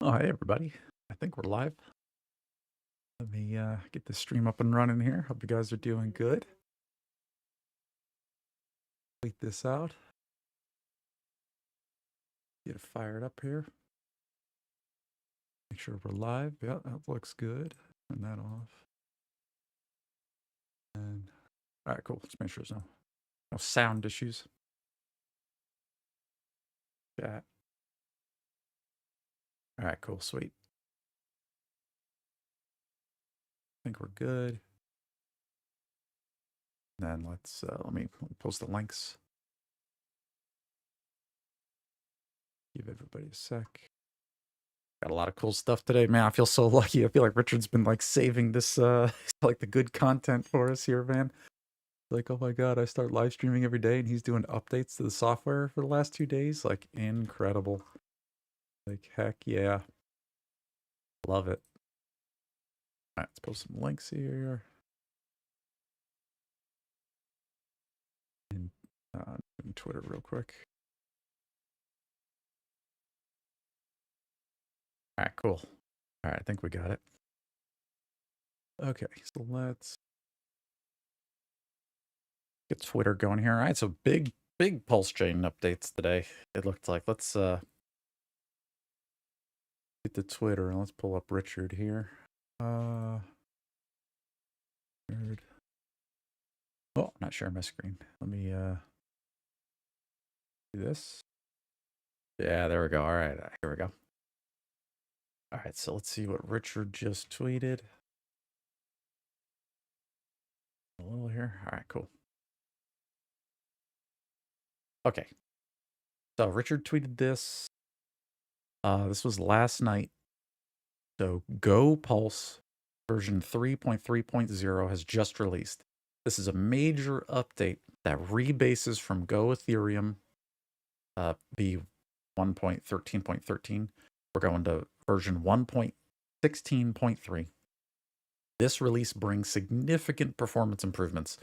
Oh, hey, everybody. I think we're live. Let me get the stream up and running here. Hope you guys are doing good. Wait this out. Get it fired up here. Make sure we're live. Yeah, that looks good. Turn that off. And all right, cool. Let's make sure there's no sound issues. Chat. All right, cool. Sweet. I think we're good. And then let me post the links. Give everybody a sec. Got a lot of cool stuff today, man. I feel so lucky. I feel like Richard's been like saving this like the good content for us here, man. Like, oh my god, I start live streaming every day and he's doing updates to the software for the last 2 days. Like, incredible. Like, heck yeah. Love it. All right, let's post some links here. And Twitter real quick. All right, cool. All right, I think we got it. Okay, so let's get Twitter going here. All right, so big PulseChain updates today. It looked like. Let's get to Twitter and let's pull up Richard here. Richard. Oh, I'm not sharing my screen. Let me do this. Yeah, there we go. All right, here we go. All right, so let's see what Richard just tweeted. A little here. All right, cool. Okay. So Richard tweeted this. This was last night. So Go Pulse version 3.3.0 has just released. This is a major update that rebases from Go Ethereum v1.13.13. We're going to version 1.16.3. This release brings significant performance improvements.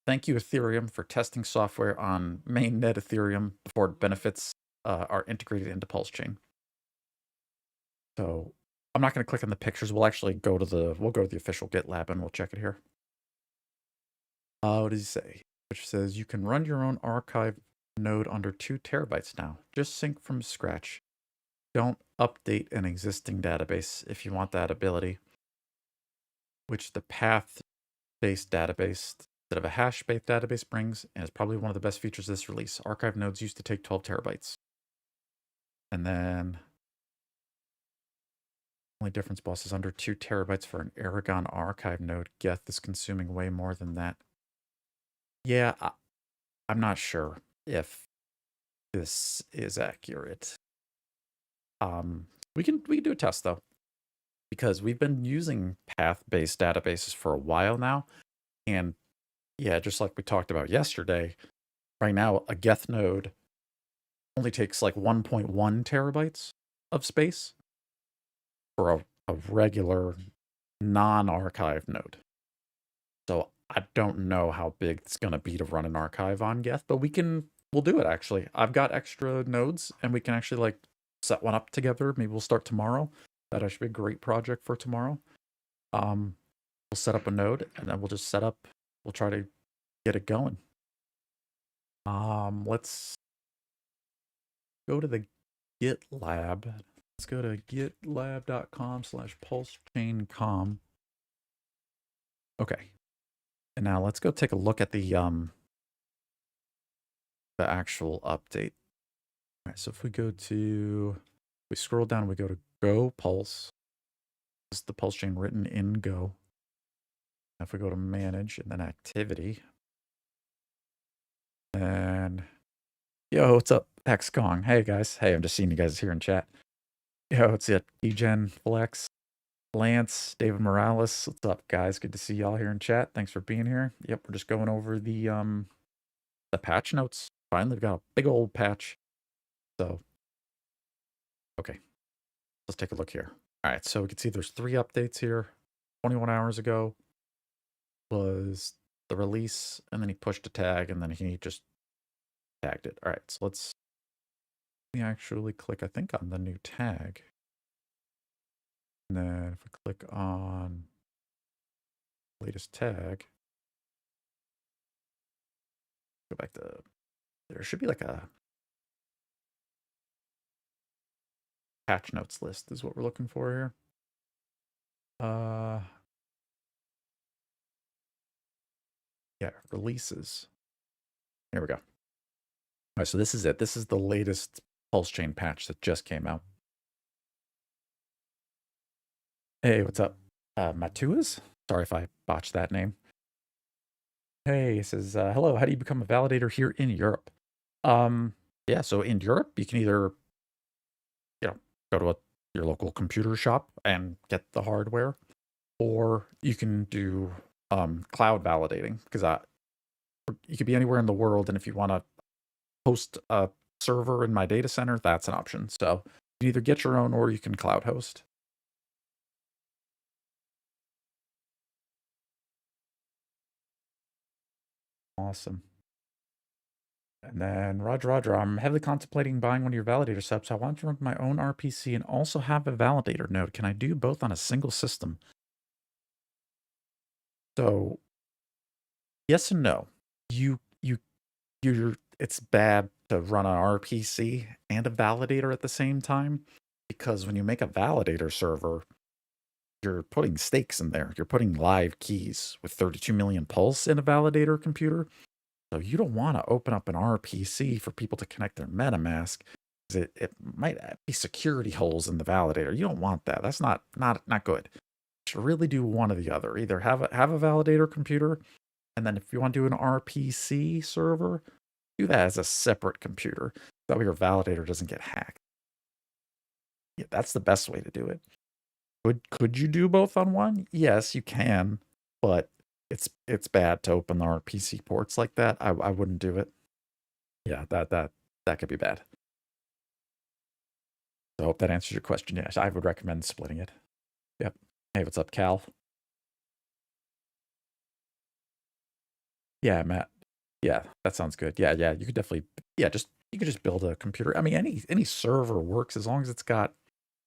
Thank you, Ethereum, for testing software on mainnet Ethereum before benefits are integrated into PulseChain. So I'm not going to click on the pictures. We'll actually go to the official GitLab and we'll check it here. What does he say? Which says you can run your own archive node under 2 terabytes now. Just sync from scratch. Don't update an existing database if you want that ability, which the path-based database instead of a hash-based database brings, and is probably one of the best features of this release. Archive nodes used to take 12 terabytes. And then only difference, boss, is under 2 terabytes for an Aragon archive node. Geth is consuming way more than that. Yeah, I'm not sure if this is accurate. We can do a test though, because we've been using path-based databases for a while now, and yeah, just like we talked about yesterday, right now a Geth node only takes like 1.1 terabytes of space for a regular non-archive node. So I don't know how big it's going to be to run an archive on Geth, but we'll do it actually. I've got extra nodes and we can actually like set one up together. Maybe we'll start tomorrow. That should be a great project for tomorrow. We'll set up a node and then we'll try to get it going. Let's go to the GitLab. Let's go to gitlab.com/pulsechaincom. Okay. And now let's go take a look at the actual update. All right, so if we scroll down, we go to Go Pulse. This is the Pulse chain written in Go. If we go to manage and then activity. And yo, what's up, Hexkong? Hey guys. Hey, I'm just seeing you guys here in chat. Yo, it's it. Egen, Flex, Lance, David Morales. What's up, guys? Good to see y'all here in chat. Thanks for being here. Yep, we're just going over the patch notes. Finally, we've got a big old patch. So, okay, let's take a look here. All right, so we can see there's 3 updates here. 21 hours ago was the release, and then he pushed a tag, and then he just tagged it. All right, so let me actually click, I think, on the new tag. And then if we click on latest tag, go back to, there should be like a patch notes list is what we're looking for here. Yeah, releases. Here we go. All right, so this is it. This is the latest PulseChain patch that just came out. Hey, what's up? Matuas? Sorry if I botched that name. Hey, it says, hello, how do you become a validator here in Europe? Yeah, so in Europe, you can either, go to your local computer shop and get the hardware, or you can do cloud validating, because you could be anywhere in the world, and if you want to host a server in my data center, that's an option. So you can either get your own or you can cloud host. Awesome. And then Roger, I'm heavily contemplating buying one of your validator subs. I want to run my own RPC and also have a validator node. Can I do both on a single system? So yes and no. It's bad to run an RPC and a validator at the same time, because when you make a validator server, you're putting stakes in there. You're putting live keys with 32 million pulse in a validator computer. So you don't want to open up an RPC for people to connect their MetaMask, because it might be security holes in the validator. You don't want that. That's not good. You should really do one or the other. Either have a validator computer, and then if you want to do an RPC server, do that as a separate computer. That way your validator doesn't get hacked. Yeah, that's the best way to do it. Could you do both on one? Yes, you can, but it's bad to open the RPC ports like that. I wouldn't do it. Yeah, that could be bad. So I hope that answers your question. Yes, I would recommend splitting it. Yep. Hey, what's up, Cal? Yeah, Matt. Yeah, that sounds good. Yeah, you could definitely, you could just build a computer. I mean, any server works as long as it's got,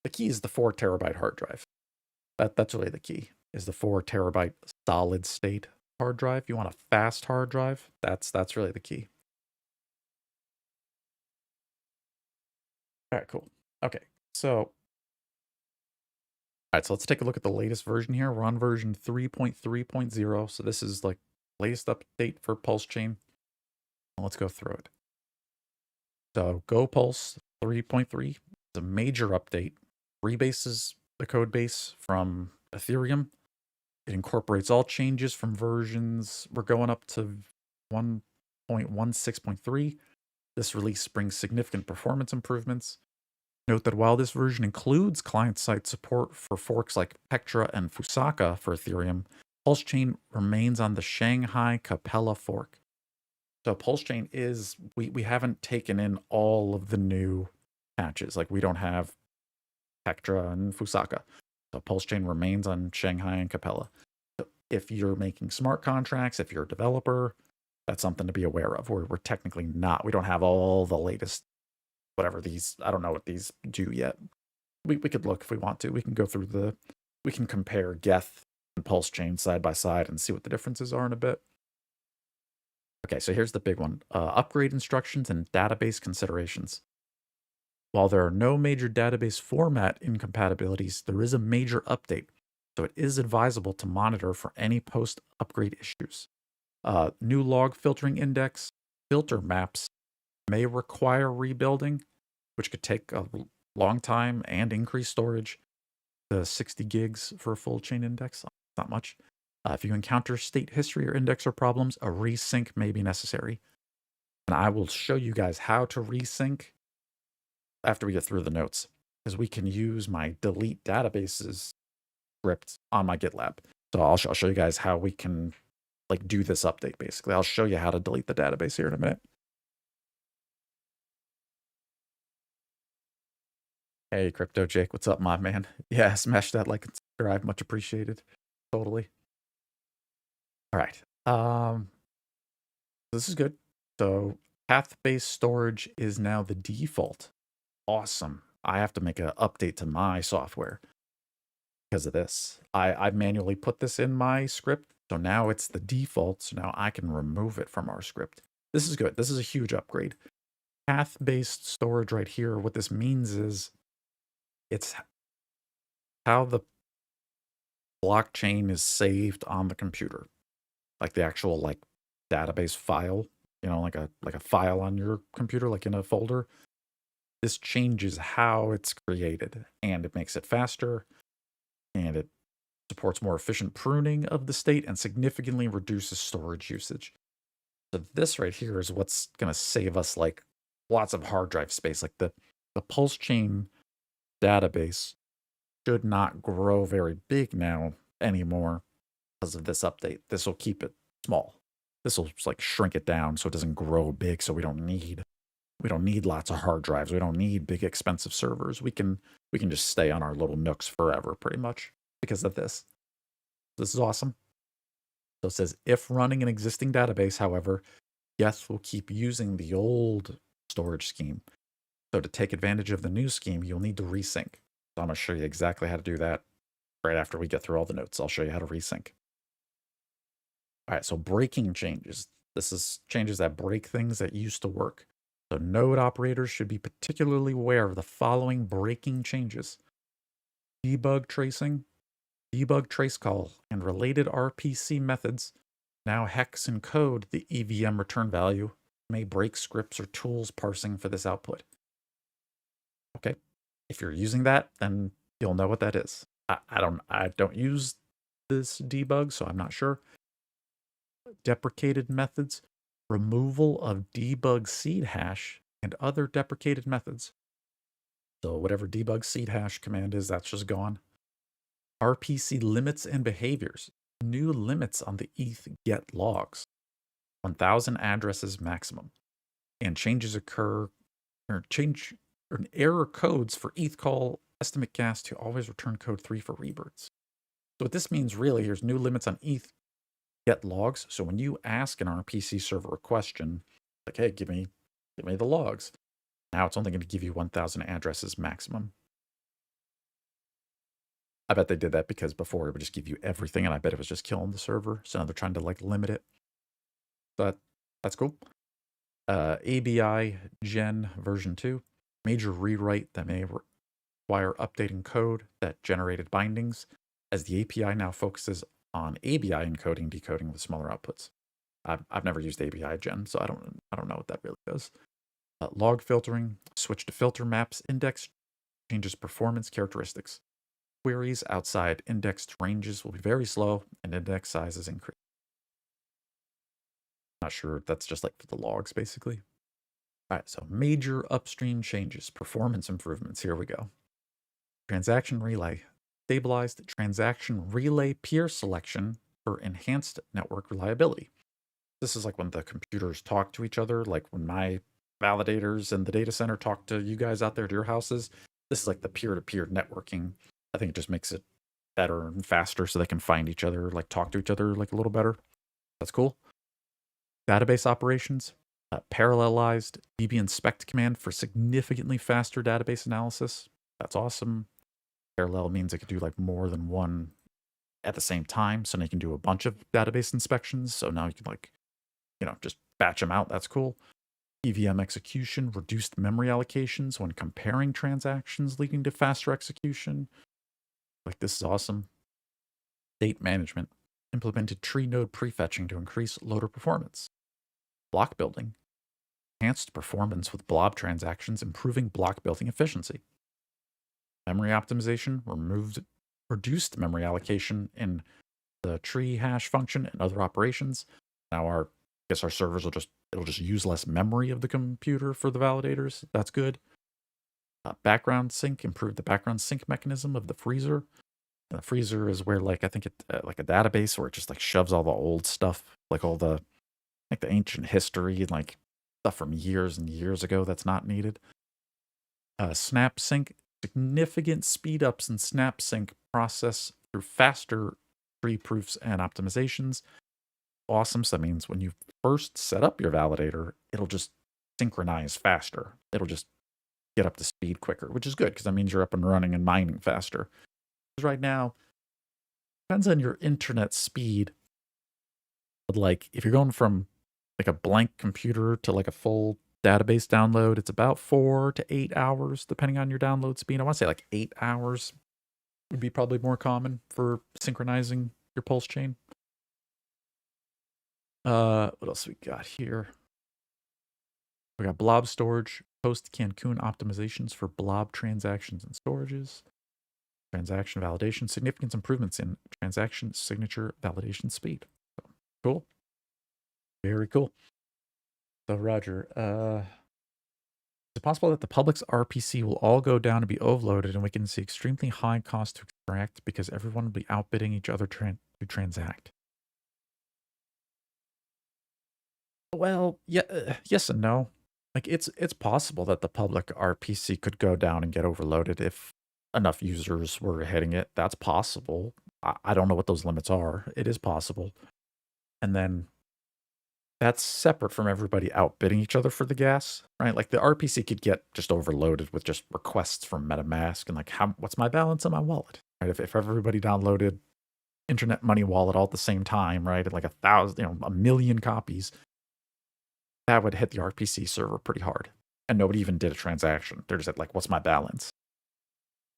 the key is the 4 terabyte hard drive. That's really the key, is the 4 terabyte solid state hard drive. You want a fast hard drive. That's really the key. All right, cool. Okay, so let's take a look at the latest version here. We're on version 3.3.0. So this is like latest update for PulseChain. Let's go through it. So Go Pulse 3.3 is a major update. Rebases the code base from Ethereum. It incorporates all changes from versions. We're going up to 1.16.3. This release brings significant performance improvements. Note that while this version includes client-side support for forks like Pectra and Fusaka for Ethereum, PulseChain remains on the Shanghai Capella fork. So PulseChain is, we haven't taken in all of the new patches. Like, we don't have Pectra and Fusaka. So PulseChain remains on Shanghai and Capella. So if you're making smart contracts, if you're a developer, that's something to be aware of. We're technically not. We don't have all the latest, whatever these, I don't know what these do yet. We could look if we want to. We can go through we can compare Geth and PulseChain side by side and see what the differences are in a bit. Okay, so here's the big one. Upgrade instructions and database considerations. While there are no major database format incompatibilities, there is a major update, so it is advisable to monitor for any post-upgrade issues. New log filtering index, filter maps may require rebuilding, which could take a long time and increase storage. The 60 gigs for a full chain index, not much. If you encounter state history or indexer problems, a resync may be necessary. And I will show you guys how to resync after we get through the notes, because we can use my delete databases script on my GitLab. So I'll show you guys how we can like do this update. Basically, I'll show you how to delete the database here in a minute. Hey, Crypto Jake, what's up, my man? Yeah, smash that like and subscribe, much appreciated. Totally. All right. This is good. So path-based storage is now the default. Awesome. I have to make an update to my software. because of this. I manually put this in my script, so now it's the default, so now I can remove it from our script. This is good. This is a huge upgrade. Path-based storage right here, what this means is it's how the blockchain is saved on the computer. Like the actual like database file, like a file on your computer, like in a folder. This changes how it's created, and it makes it faster, and it supports more efficient pruning of the state and significantly reduces storage usage. So this right here is what's going to save us like lots of hard drive space. Like the PulseChain database should not grow very big now anymore because of this update. This will keep it small. This will like shrink it down so it doesn't grow big. So we don't need lots of hard drives. We don't need big expensive servers. We can just stay on our little nooks forever, pretty much, because of this. This is awesome. So it says, if running an existing database, however, Geth will keep using the old storage scheme. So to take advantage of the new scheme, you'll need to resync. So I'm going to show you exactly how to do that right after we get through all the notes. I'll show you how to resync. All right, so breaking changes. This is changes that break things that used to work. So node operators should be particularly aware of the following breaking changes. Debug tracing, debug trace call, and related RPC methods now hex encode the EVM return value, may break scripts or tools parsing for this output. Okay, if you're using that, then you'll know what that is. I don't use this debug, so I'm not sure. Deprecated methods, removal of debug seed hash and other deprecated methods. So whatever debug seed hash command is, that's just gone. RPC limits and behaviors, new limits on the ETH get logs, 1,000 addresses maximum, and changes occur or error codes for ETH call estimate gas to always return code 3 for rebirths. So what this means really, here's new limits on ETH get logs. So when you ask an RPC server a question, like, hey, give me the logs, now it's only going to give you 1,000 addresses maximum. I bet they did that because before it would just give you everything, and I bet it was just killing the server. So now they're trying to like limit it. But that's cool. ABI Gen version 2, major rewrite that may require updating code that generated bindings, as the API now focuses on ABI encoding, decoding with smaller outputs. I've never used ABI Gen, so I don't know what that really does. Log filtering, switch to filter maps index, changes performance characteristics. Queries outside indexed ranges will be very slow, and index sizes increase. Not sure, that's just like for the logs, basically. All right, so major upstream changes, performance improvements. Here we go. Transaction relay, stabilized transaction relay peer selection for enhanced network reliability. This is like when the computers talk to each other, like when my validators in the data center talk to you guys out there at your houses. This is like the peer-to-peer networking. I think it just makes it better and faster so they can find each other, like talk to each other like a little better. That's cool. Database operations, parallelized DB inspect command for significantly faster database analysis. That's awesome. Parallel means it could do like more than one at the same time. So now you can do a bunch of database inspections. So now you can like, just batch them out. That's cool. EVM execution, reduced memory allocations when comparing transactions, leading to faster execution. Like, this is awesome. State management, implemented tree node prefetching to increase loader performance. Block building, enhanced performance with blob transactions, improving block building efficiency. Memory optimization, reduced memory allocation in the tree hash function and other operations. Now our servers it'll just use less memory of the computer for the validators. That's good. Background sync, improve the background sync mechanism of the freezer. And the freezer is where like I think it like a database where it just like shoves all the old stuff, like all the like the ancient history and like stuff from years and years ago that's not needed. Snap sync, significant speed ups in snap sync process through faster tree proofs and optimizations. Awesome. So that means when you first set up your validator, it'll just synchronize faster. It'll just get up to speed quicker, which is good because that means you're up and running and mining faster. right now, depends on your internet speed. But like if you're going from like a blank computer to like a full database download, it's about 4 to 8 hours, depending on your download speed. I want to say like 8 hours would be probably more common for synchronizing your pulse chain. What else we got here? We got blob storage, post Cancun optimizations for blob transactions and storages, transaction validation, significant improvements in transaction signature validation speed. So, cool. Very cool. So Roger, is it possible that the public's RPC will all go down and be overloaded and we can see extremely high cost to extract because everyone will be outbidding each other to transact? Well, yeah, yes and no. Like it's possible that the public RPC could go down and get overloaded if enough users were hitting it. That's possible. I don't know what those limits are. It is possible. And then that's separate from everybody outbidding each other for the gas, right? Like the RPC could get just overloaded with just requests from MetaMask and like, what's my balance on my wallet, right? If everybody downloaded Internet Money Wallet all at the same time, right, at like 1,000, a million copies, that would hit the RPC server pretty hard, and nobody even did a transaction. They're just like, what's my balance?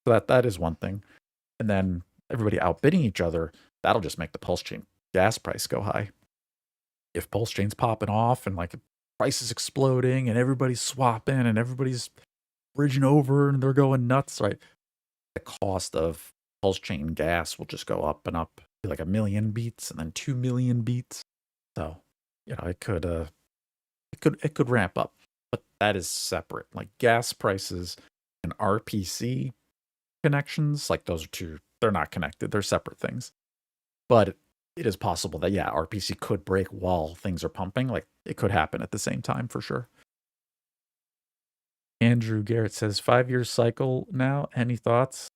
So that is one thing, and then everybody outbidding each other, that'll just make the PulseChain gas price go high. If PulseChain's popping off and like price is exploding and everybody's swapping and everybody's bridging over and they're going nuts, right? The cost of PulseChain gas will just go up and up, be like 1,000,000 beats and then 2,000,000 beats. So, it could ramp up, but that is separate. Like gas prices and RPC connections, like those are two, they're not connected. They're separate things. But it is possible that, yeah, RPC could break while things are pumping. Like it could happen at the same time for sure. Andrew Garrett says 5 year cycle now. Any thoughts?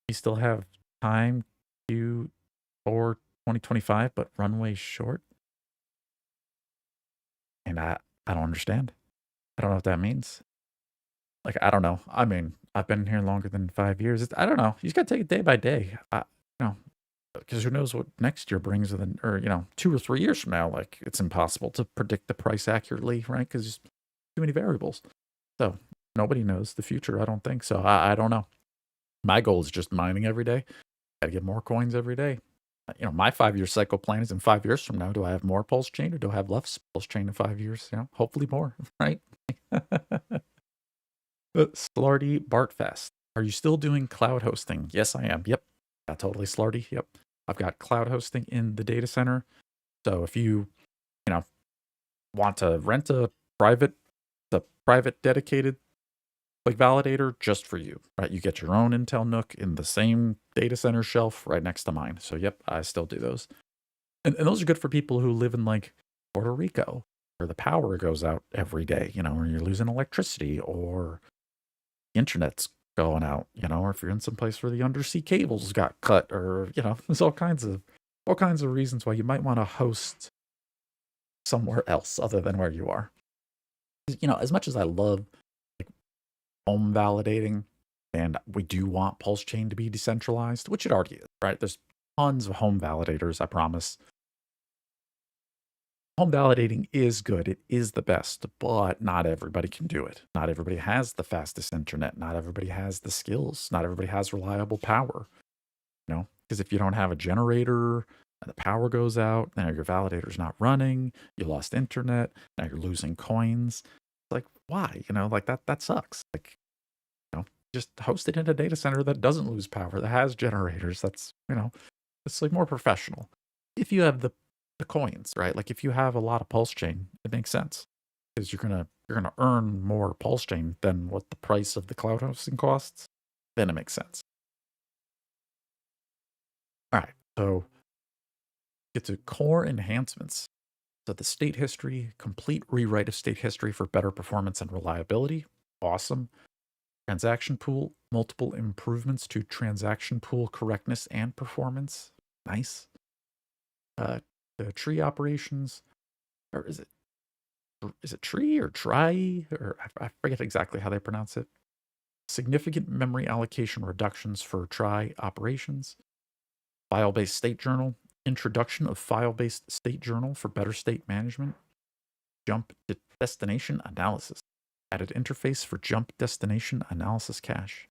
You still have time for 2025, but runway short. And I don't understand. I don't know what that means. Like, I don't know. I mean, I've been here longer than 5 years. I don't know. You just got to take it day by day. Because who knows what next year brings, or 2 or 3 years from now. Like, it's impossible to predict the price accurately, right? Because there's too many variables. So nobody knows the future. I don't think so. I don't know. My goal is just mining every day. Got to get more coins every day. My 5 year cycle plan is in 5 years from now. Do I have more PulseChain or do I have less PulseChain in 5 years? Hopefully more, right? Slarty Bartfest. Are you still doing cloud hosting? Yes, I am. Yep. Yeah, totally Slarty. Yep. I've got cloud hosting in the data center. So if you want to rent the private dedicated like validator just for you, right? You get your own Intel NUC in the same data center shelf right next to mine. So yep, I still do those. And those are good for people who live in like Puerto Rico where the power goes out every day, or you're losing electricity or the internet's going out, or if you're in some place where the undersea cables got cut or, there's all kinds of reasons why you might want to host somewhere else other than where you are. As much as I love home validating, and we do want PulseChain to be decentralized, which it already is, right? There's tons of home validators, I promise. Home validating is good. It is the best, but not everybody can do it. Not everybody has the fastest internet. Not everybody has the skills. Not everybody has reliable power. Because if you don't have a generator and the power goes out, now your validator's not running, you lost internet, now you're losing coins. Like, why? Like that sucks. Like, just host it in a data center that doesn't lose power, that has generators. That's, it's like more professional. If you have the coins, right? Like if you have a lot of PulseChain, it makes sense because you're gonna earn more PulseChain than what the price of the cloud hosting costs. Then it makes sense. All right, so get to core enhancements. So the state history, complete rewrite of state history for better performance and reliability. Awesome. Transaction pool, multiple improvements to transaction pool correctness and performance. Nice. The tree operations, or is it tree or try, or I forget exactly how they pronounce it. significant memory allocation reductions for try operations, file-based state journal, introduction of file-based state journal for better state management, jump destination analysis, added interface for jump destination analysis cache.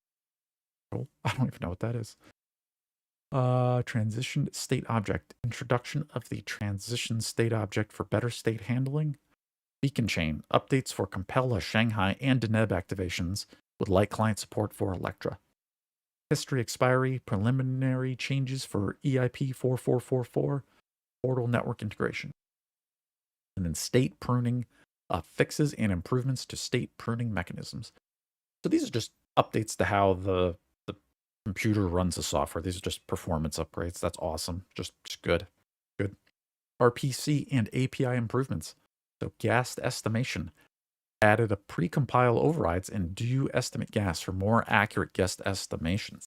Cool. I don't even know what that is. Transition state object, introduction of the transition state object for better state handling, beacon chain, updates for Compella, Shanghai, and Deneb activations with light client support for Electra. History expiry, preliminary changes for EIP 4444, portal network integration. And then state pruning, fixes and improvements to state pruning mechanisms. So these are just updates to how the computer runs the software. These are just performance upgrades. That's awesome. Just good. Good. RPC and API improvements. So gas estimation. Added a pre-compile overrides and do estimate gas for more accurate guest estimations.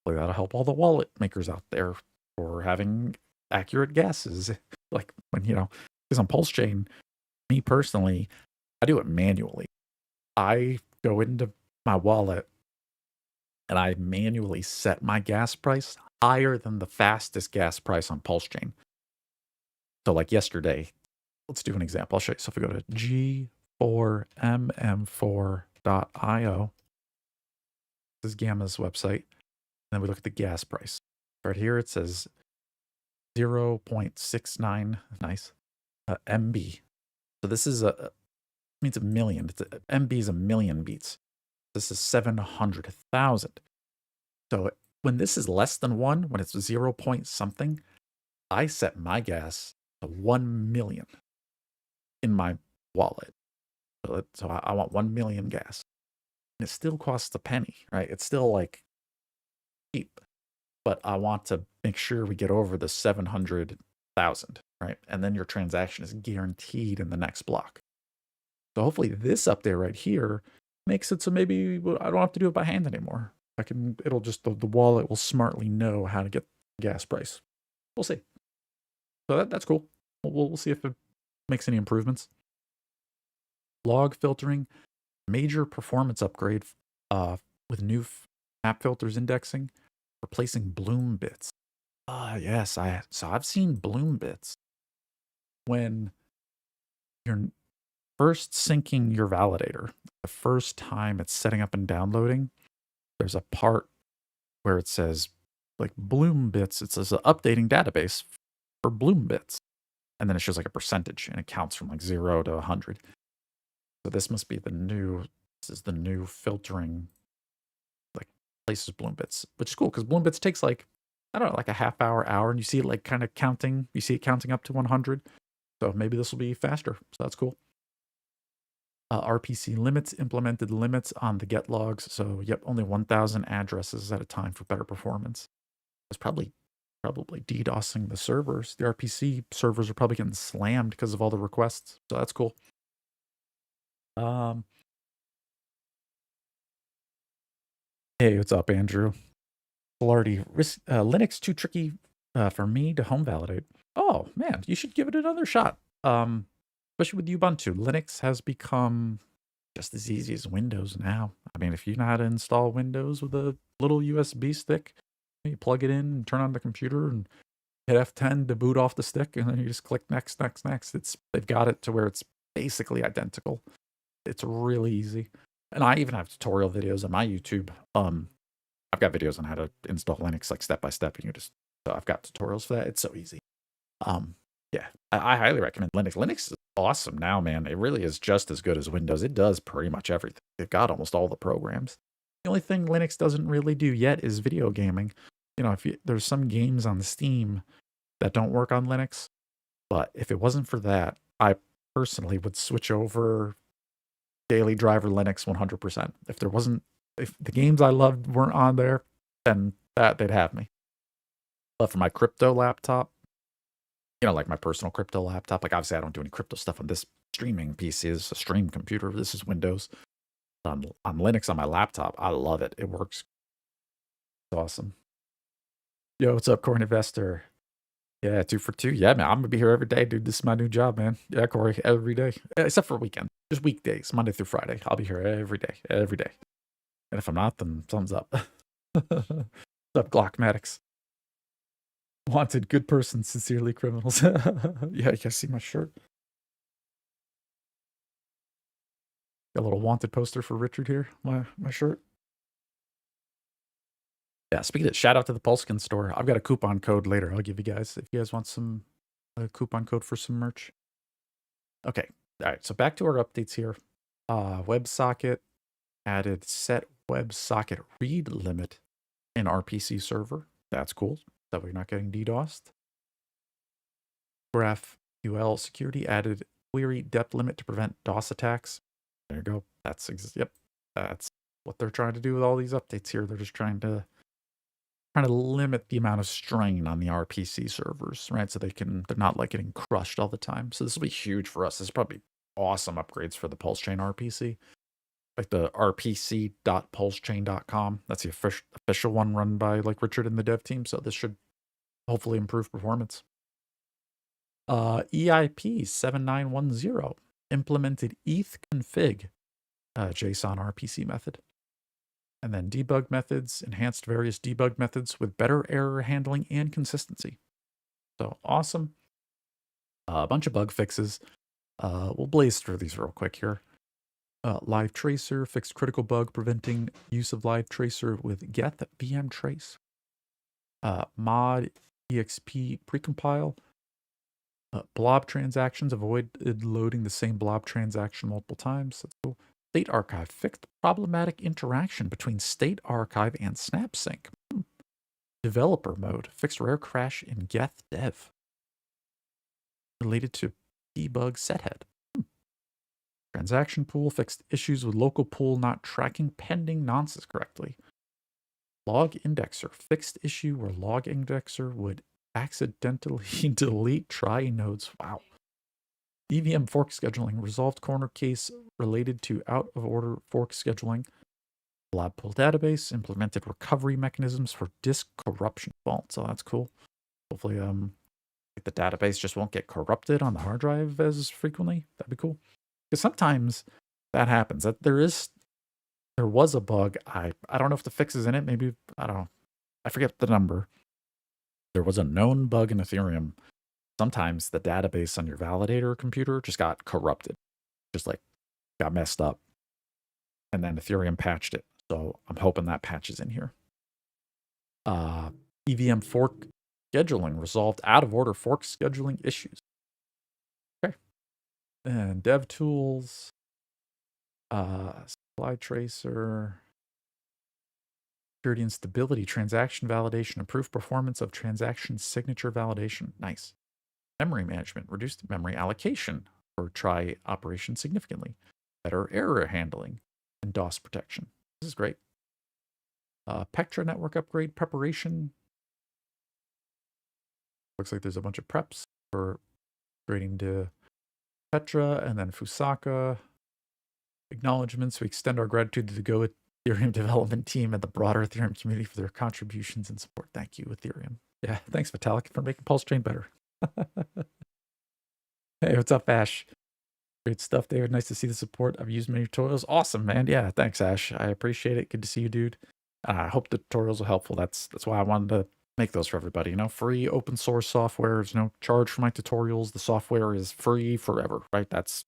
Hopefully that'll help all the wallet makers out there for having accurate guesses. Like when, because on PulseChain, me personally, I do it manually. I go into my wallet and I manually set my gas price higher than the fastest gas price on PulseChain. So like yesterday, let's do an example. I'll show you. So if we go to G4mm4.io, this is Gamma's website, and then we look at the gas price. Right here it says 0.69, nice, MB. So this is means a million. MB is a million beats. This is 700,000. So when this is less than 1, when it's 0 point something, I set my gas to 1 million in my wallet. So I want 1 million gas. And it still costs a penny, right? It's still like cheap. But I want to make sure we get over the 700,000, right? And then your transaction is guaranteed in the next block. So hopefully this update right here makes it so maybe I don't have to do it by hand anymore. It'll just, the wallet will smartly know how to get the gas price. We'll see. So that's cool. We'll see if it makes any improvements. Log filtering, major performance upgrade with new map filters indexing, replacing bloom bits. Yes, I've seen bloom bits when you're first syncing your validator. The first time it's setting up and downloading, there's a part where it says like bloom bits. It says updating database for bloom bits. And then it shows like a percentage and it counts from like 0 to 100. So this must be this is the new filtering, like places bloom bits, which is cool because bloom bits takes like, I don't know, like a half hour, and you see it like kind of counting. You see it counting up to 100. So maybe this will be faster. So that's cool. RPC limits, implemented limits on the get logs. So yep, only 1,000 addresses at a time for better performance. It's probably DDoSing the servers. The RPC servers are probably getting slammed because of all the requests. So that's cool. Hey, what's up, Andrew? Lardy, Linux too tricky for me to home validate. Oh man, you should give it another shot. Especially with Ubuntu, Linux has become just as easy as Windows now. I mean, if you know how to install Windows with a little USB stick, you plug it in and turn on the computer and hit F10 to boot off the stick, and then you just click next, next, next. They've got it to where it's basically identical. It's really easy. And I even have tutorial videos on my YouTube. I've got videos on how to install Linux like step by step, and so I've got tutorials for that. It's so easy. Yeah, I highly recommend Linux. Linux is awesome now, man. It really is just as good as Windows. It does pretty much everything. They've got almost all the programs. The only thing Linux doesn't really do yet is video gaming. There's some games on Steam that don't work on Linux, but if it wasn't for that, I personally would switch over Daily Driver Linux 100%. If the games I loved weren't on there, then they'd have me. But for my crypto laptop, like my personal crypto laptop, like obviously I don't do any crypto stuff on this streaming PC. This is a stream computer. This is Windows. On Linux on my laptop, I love it. It works. It's awesome. Yo, what's up, Corey Investor? Yeah, 2 for 2. Yeah, man, I'm gonna be here every day, dude. This is my new job, man. Yeah, Corey, every day. Except for weekend. Just weekdays, Monday through Friday. I'll be here every day. And if I'm not, then thumbs up. What's up, Glockmatics? Wanted, good person, sincerely criminals. Yeah, you guys see my shirt? Got a little wanted poster for Richard here, my shirt. Yeah, speaking of, shout out to the PulseChain store. I've got a coupon code later. I'll give you guys if you guys want some coupon code for some merch. Okay, all right. So back to our updates here. WebSocket added set WebSocket read limit in RPC server. That's cool. That way you're not getting DDoSed. GraphQL security added query depth limit to prevent DOS attacks. There you go. That's what they're trying to do with all these updates here. They're just trying to limit the amount of strain on the RPC servers, right? So they're not like getting crushed all the time. So this will be huge for us. This is probably awesome upgrades for the PulseChain RPC. Like the rpc.pulsechain.com. That's the official one run by like Richard and the dev team. So this should hopefully improve performance. EIP 7910 implemented ETH config JSON RPC method. And then debug methods, enhanced various debug methods with better error handling and consistency. So awesome. A bunch of bug fixes. We'll blaze through these real quick here. Live tracer fixed critical bug preventing use of live tracer with geth VM trace. Mod exp precompile. Blob transactions avoided loading the same blob transaction multiple times. That's cool. State archive fixed problematic interaction between state archive and SnapSync. Developer mode fixed rare crash in geth dev related to debug sethead. Transaction pool fixed issues with local pool not tracking pending nonces correctly. Log indexer fixed issue where log indexer would accidentally delete try nodes. Wow. EVM fork scheduling resolved corner case related to out of order fork scheduling. Lab pool database implemented recovery mechanisms for disk corruption fault. So that's cool. Hopefully, the database just won't get corrupted on the hard drive as frequently. That'd be cool. Because sometimes that happens. That there was a bug. I don't know if the fix is in it. Maybe I don't know. I forget the number. There was a known bug in Ethereum. Sometimes the database on your validator computer just got corrupted, just like got messed up. And then Ethereum patched it. So I'm hoping that patch is in here. EVM fork scheduling resolved out of order fork scheduling issues. Okay. And dev tools, supply tracer, security and stability, transaction validation, improved performance of transaction signature validation. Nice. Memory management, reduced memory allocation for try operation significantly, better error handling, and DOS protection. This is great. Pectra network upgrade preparation. Looks like there's a bunch of preps for upgrading to Petra and then Fusaka. Acknowledgements. We extend our gratitude to the Go Ethereum development team and the broader Ethereum community for their contributions and support. Thank you, Ethereum. Yeah, thanks, Vitalik, for making PulseChain better. Hey, what's up, Ash? Great stuff, David. Nice to see the support. I've used many tutorials. Awesome, man. Yeah, thanks, Ash. I appreciate it. Good to see you, dude. I hope the tutorials are helpful. That's why I wanted to make those for everybody. You know, free open source software. There's no charge for my tutorials. The software is free forever, right? That's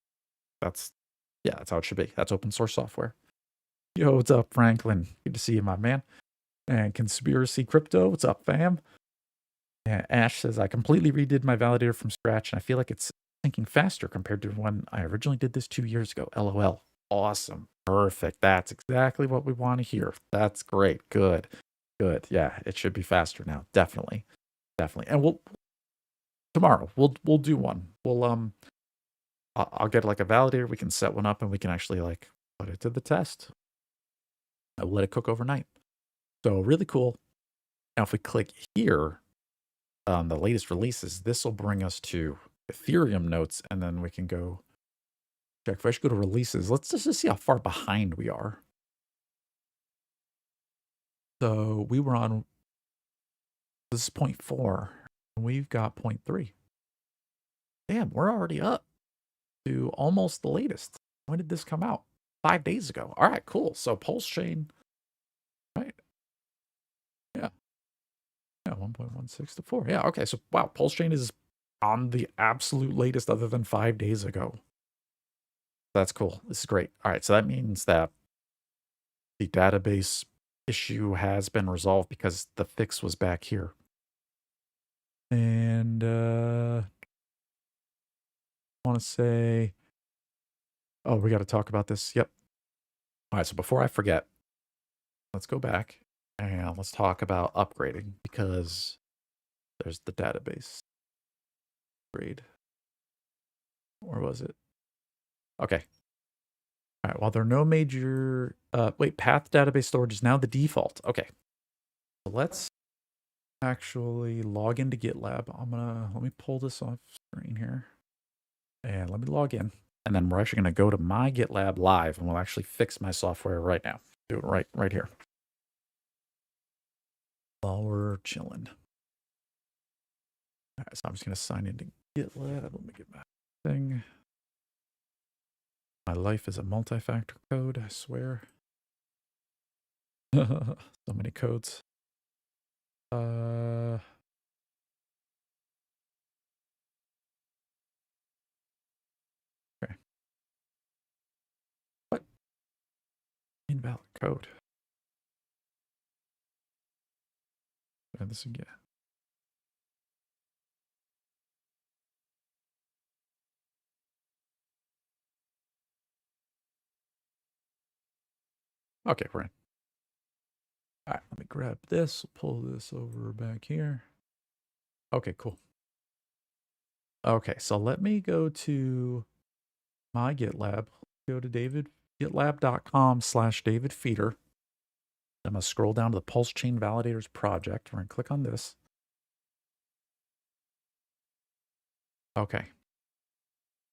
how it should be. That's open source software. Yo, what's up, Franklin? Good to see you, my man. And Conspiracy Crypto, what's up, fam? And Ash says, I completely redid my validator from scratch, and I feel like it's thinking faster compared to when I originally did this 2 years ago. LOL. Awesome. Perfect. That's exactly what we want to hear. That's great. Good. Yeah, it should be faster now. Definitely. And tomorrow we'll do one. I'll get like a validator. We can set one up and we can actually like put it to the test. I'll let it cook overnight. So really cool. Now if we click here on the latest releases, this will bring us to Ethereum notes, and then we can go check. If I should go to releases, let's just see how far behind we are. So we were on, this is 0.4, and we've got 0.3. Damn, we're already up to almost the latest. When did this come out? 5 days ago. All right, cool. So PulseChain Yeah, 1.16 to 4. Yeah, okay. So, wow, PulseChain is on the absolute latest other than 5 days ago. That's cool. This is great. All right, so that means that the database issue has been resolved because the fix was back here. And I want to say, oh, we got to talk about this. Yep. All right, so before I forget, let's go back and let's talk about upgrading because there's the database upgrade. Where was it? Okay. All right, while there are no major, wait, path database storage is now the default. Okay. So let's actually log into GitLab. Let me pull this off screen here and let me log in. And then we're actually going to go to my GitLab live and we'll actually fix my software right now. Do it right here. While we're chilling. All right, so I'm just going to sign into GitLab. Let me get my thing. My life is a multi-factor code, I swear. So many codes. Okay. What? Invalid code. Try this again. Okay, we're in. All right, let me grab this, pull this over back here. Okay, cool. Okay, so let me go to my GitLab. Go to gitlab.com/davidfeeder. I'm going to scroll down to the PulseChain Validators project. We're going to click on this. Okay.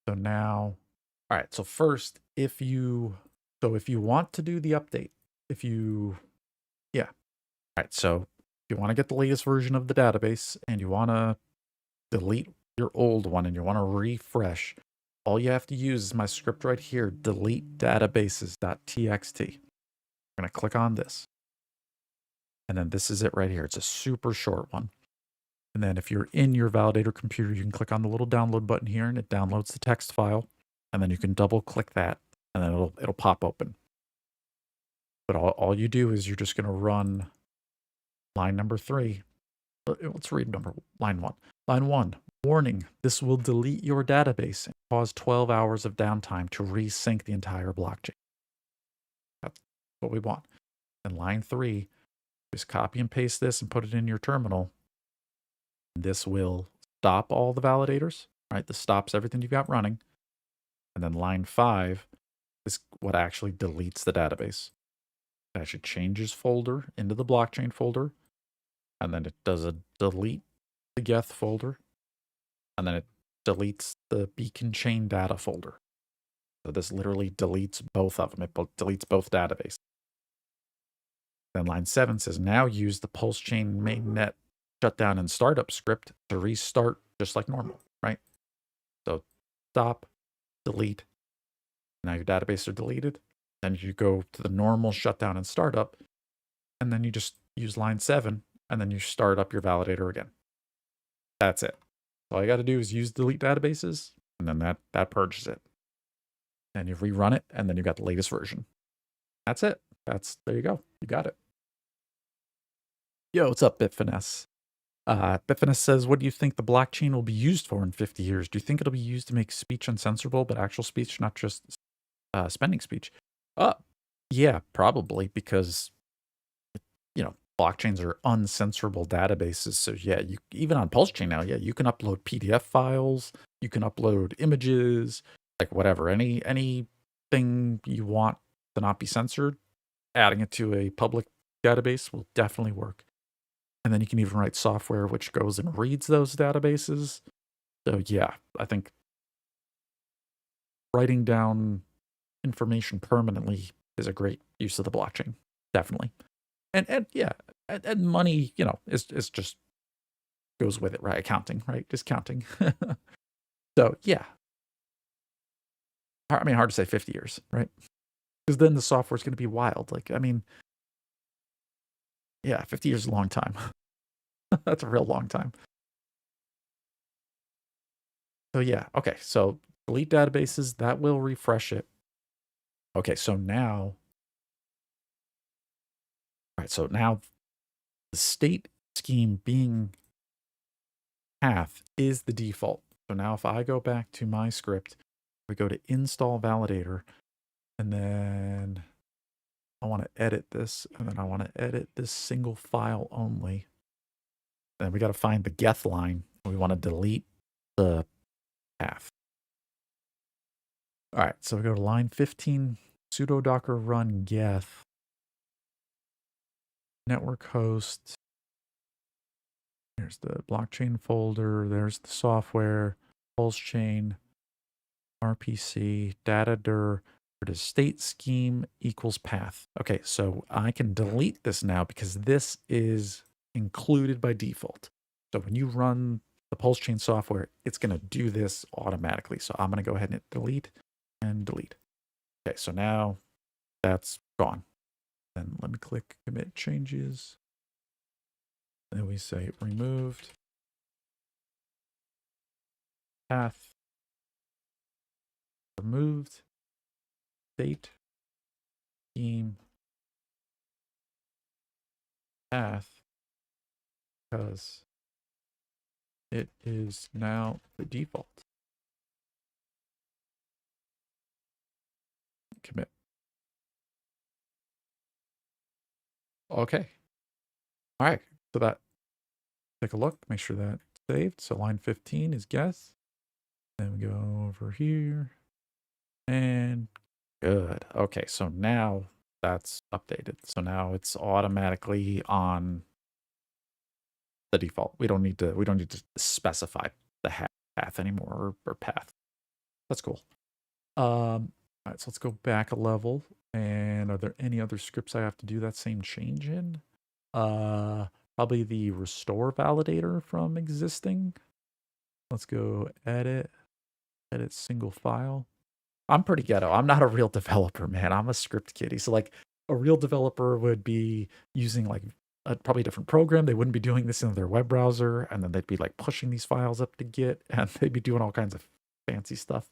So now, all right. So first, if you want to do the update, yeah. All right. So if you want to get the latest version of the database and you want to delete your old one and you want to refresh, all you have to use is my script right here, delete databases.txt. We're going to click on this. And then this is it right here. It's a super short one. And then if you're in your validator computer, you can click on the little download button here and it downloads the text file. And then you can double click that and then it'll pop open. But all you do is you're just going to run line number 3. Let's read line 1. Line 1, warning, this will delete your database and cause 12 hours of downtime to resync the entire blockchain. That's what we want. And line 3, just copy and paste this and put it in your terminal. This will stop all the validators, right? This stops everything you've got running. And then line 5 is what actually deletes the database. It actually changes folder into the blockchain folder. And then it does a delete the geth folder. And then it deletes the beacon chain data folder. So this literally deletes both of them. It deletes both databases. Then line 7 says, now use the PulseChain mainnet shutdown and startup script to restart just like normal, right? So stop, delete. Now your database are deleted. Then you go to the normal shutdown and startup. And then you just use line 7. And then you start up your validator again. That's it. All you got to do is use delete databases. And then that purges it. And you rerun it. And then you got the latest version. That's it. There you go. You got it. Yo, what's up, Bitfinesse? Bitfinesse says, what do you think the blockchain will be used for in 50 years? Do you think it'll be used to make speech uncensorable, but actual speech, not just spending speech? Yeah, probably, because, blockchains are uncensorable databases. So yeah, even on PulseChain now, yeah, you can upload PDF files, you can upload images, like whatever, anything you want to not be censored, adding it to a public database will definitely work. And then you can even write software which goes and reads those databases. So yeah, I think writing down information permanently is a great use of the blockchain. Definitely. And yeah, and money, is just goes with it, right? Accounting, right? Just counting. So yeah. I mean, hard to say 50 years, right? Because then the software is going to be wild. Like, I mean, yeah, 50 years is a long time. That's a real long time. So yeah, okay. So delete databases, that will refresh it. Okay, so now, all right, so now the state scheme being path is the default. So now if I go back to my script, we go to install validator, and then I want to edit this, and then I want to edit this single file only. Then we got to find the geth line. We want to delete the path. All right, so we go to line 15, sudo docker run geth, network host. There's the blockchain folder. There's the software, PulseChain, RPC, data dir. It is state scheme equals path. Okay, so I can delete this now because this is included by default. So when you run the PulseChain software, it's going to do this automatically. So I'm going to go ahead and hit delete and delete. Okay, so now that's gone. Then let me click commit changes. Then we say removed path, removed state scheme path, because it is now the default. Commit. Okay. All right. So that, take a look, make sure that's saved. So line 15 is guess. Then we go over here and good. Okay. So now that's updated. So now it's automatically on the default. We don't need to specify the path anymore or path. That's cool. All right, so let's go back a level. And are there any other scripts I have to do that same change in? Probably the restore validator from existing. Let's go edit single file. I'm pretty ghetto. I'm not a real developer, man. I'm a script kiddie. So like a real developer would be using like probably a different program. They wouldn't be doing this in their web browser, and then they'd be like pushing these files up to Git, and they'd be doing all kinds of fancy stuff.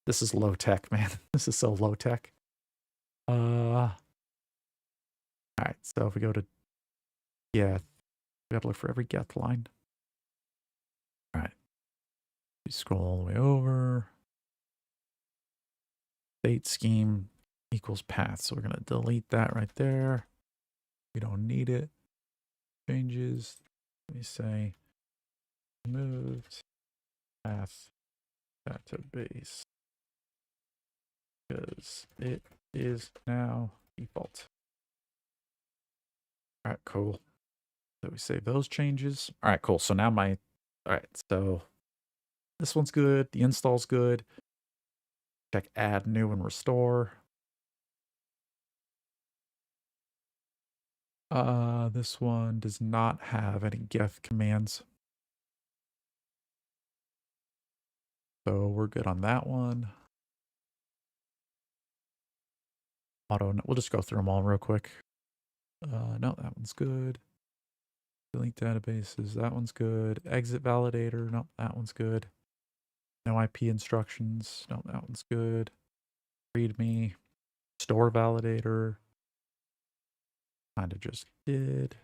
This is low tech, man. This is so low tech. All right. So if we go to geth, we got to look for every geth line. All right. We scroll all the way over. State scheme equals path. So we're going to delete that right there. We don't need it. Changes. Let me say removed path database, because it is now default. All right, cool. So we save those changes. All right, cool. So now all right, so this one's good. The install's good. Check add new and restore. This one does not have any geth commands. So we're good on that one. We'll just go through them all real quick. No, that one's good. Delete databases, that one's good. Exit validator, no, that one's good. No IP instructions, no, that one's good. README, store validator, kind of just did.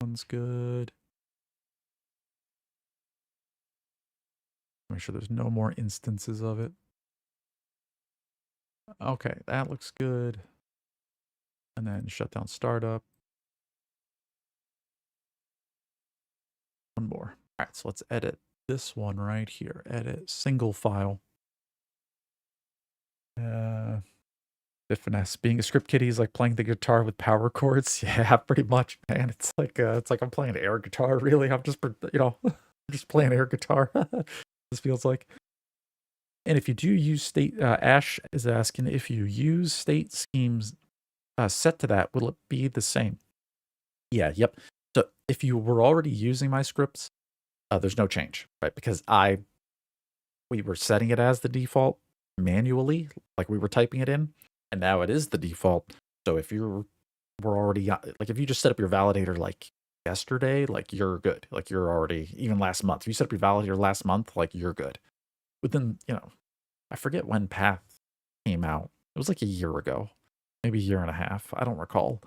One's good. Make sure there's no more instances of it. Okay, that looks good. And then shut down startup. One more. All right, so let's edit this one right here. Edit single file. Bit finesse. Being a script kiddie is like playing the guitar with power chords. Yeah, pretty much, man. It's like I'm playing air guitar. Really, I'm just just playing air guitar. This feels like. And if you do use state, Ash is asking if you use state schemes set to that, will it be the same? Yeah, yep. So if you were already using my scripts, there's no change, right? Because we were setting it as the default manually, like we were typing it in, and now it is the default. So if you were already like if you just set up your validator like yesterday, like you're good. Like you're already even last month. If you set up your validator last month, like you're good. Within, I forget when Path came out. It was like a year ago, maybe a year and a half. I don't recall.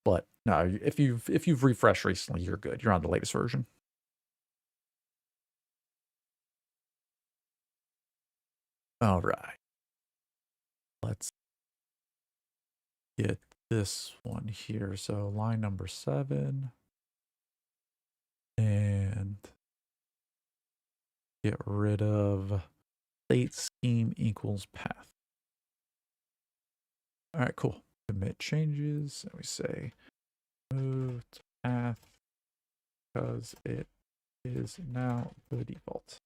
But no, if you've refreshed recently, you're good. You're on the latest version. All right. Let's get this one here. So line number 7. And get rid of state scheme equals path. All right, cool. Commit changes. And we say move to path because it is now the default.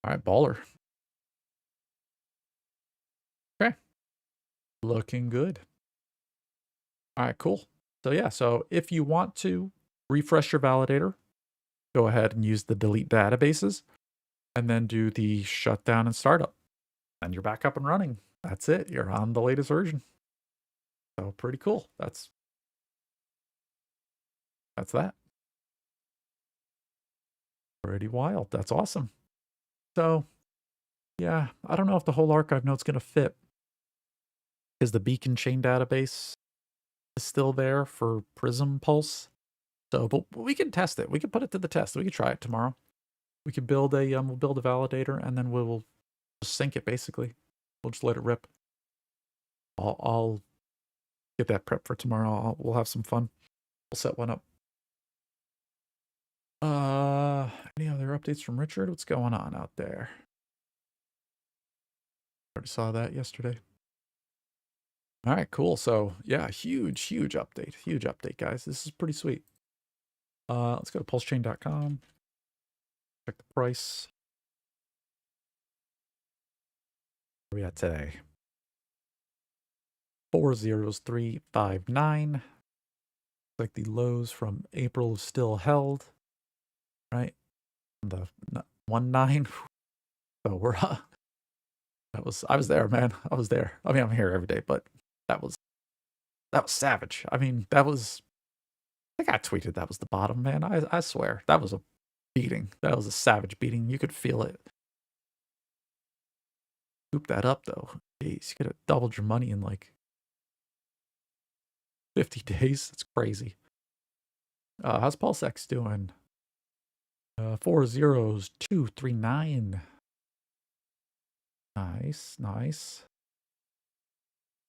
All right, baller. Okay. Looking good. All right, cool. So yeah, so if you want to refresh your validator, go ahead and use the delete databases and then do the shutdown and startup. And you're back up and running. That's it. You're on the latest version. So pretty cool. That's that. Pretty wild. That's awesome. So yeah, I don't know if the whole archive node's going to fit because the beacon chain database is still there for Prism Pulse. So, but we can test it. We can put it to the test. We can try it tomorrow. We can build we'll build a validator and then we'll just sync it basically. We'll just let it rip. I'll get that prep for tomorrow. We'll have some fun. We'll set one up. Any other updates from Richard? What's going on out there? Already saw that yesterday. All right, cool. So yeah, huge update. Huge update, guys. This is pretty sweet. Let's go to PulseChain.com. Check the price. Where are we at today? 40359. Like the lows from April is still held, right? The 19. So we're I was there, man. I was there. I mean, I'm here every day, but that was savage. I mean, I think I tweeted that was the bottom, man. I swear that was a beating. That was a savage beating. You could feel it. Scoop that up though. Jeez, you could have doubled your money in like 50 days. That's crazy. How's PulseX doing? 40239. Nice.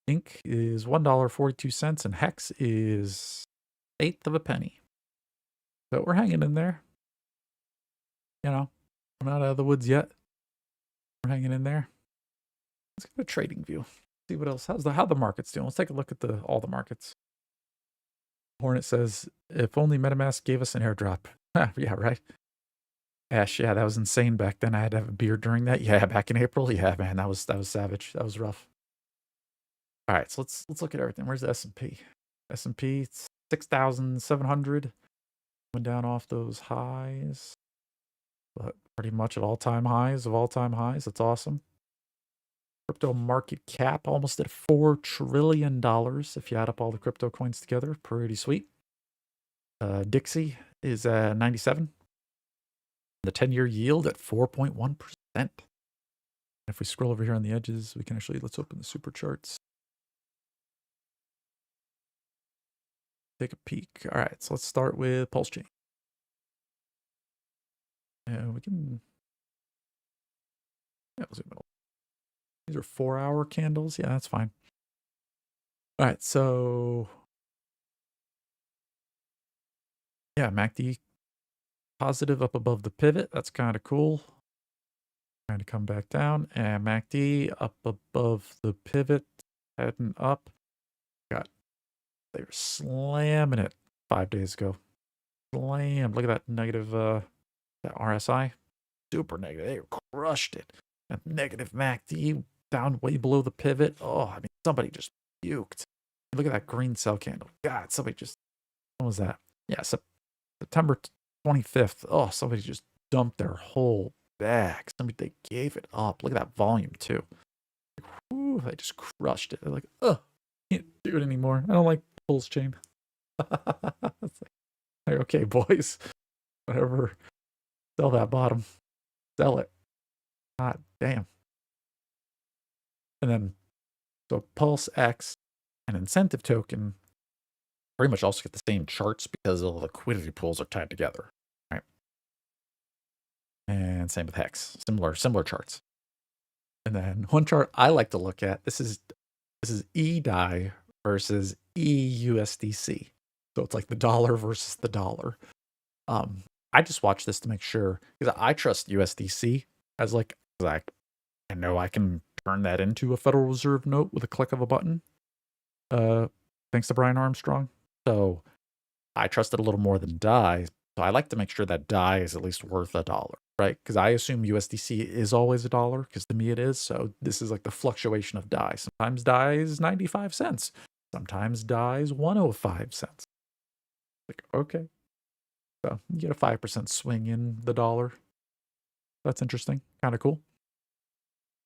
Ink is $1.42 and Hex is 1/8 of a penny. So we're hanging in there. We're not out of the woods yet. We're hanging in there. Let's get a trading view. See what else. How the market's doing? Let's take a look at all the markets. Hornet says, if only MetaMask gave us an airdrop. Yeah, right. Ash, yeah, that was insane back then. I had to have a beer during that. Yeah, back in April. Yeah, man, that was savage. That was rough. All right, so let's look at everything. Where's the S&P? S&P 6,700. Coming down off those highs. But pretty much at all-time highs of all-time highs. That's awesome. Crypto market cap almost at $4 trillion if you add up all the crypto coins together. Pretty sweet. Dixie is at 97. The 10-year yield at 4.1%. If we scroll over here on the edges, we can actually, let's open the super charts. Take a peek. All right, so let's start with PulseChain. And we can, these are 4-hour candles. Yeah, that's fine. All right, so yeah, MACD positive up above the pivot. That's kind of cool. Trying to come back down, and MACD up above the pivot, heading up. They were slamming it 5 days ago. Slam. Look at that negative, that RSI. Super negative. They crushed it. And negative MACD down way below the pivot. Oh, I mean, somebody just puked. Look at that green cell candle. God, somebody just, when was that? Yeah, September 25th. Oh, somebody just dumped their whole bag. They gave it up. Look at that volume, too. Ooh, they just crushed it. They're like, can't do it anymore. I don't like PulseChain. It's like, okay, boys, whatever. Sell that bottom. Sell it. God damn. And then, so Pulse X and Incentive Token pretty much also get the same charts because the liquidity pools are tied together, right? And same with Hex, similar charts. And then one chart I like to look at, this is EDI versus EUSDC. So it's like the dollar versus the dollar. I just watch this to make sure, because I trust USDC as like I know I can turn that into a Federal Reserve note with a click of a button. Thanks to Brian Armstrong. So I trust it a little more than DAI. So I like to make sure that DAI is at least worth $1, right? Because I assume USDC is always $1, because to me it is. So this is like the fluctuation of DAI. Sometimes DAI is 95 cents. Sometimes DAI is 105 cents. Like, okay. So you get a 5% swing in the dollar. That's interesting. Kind of cool.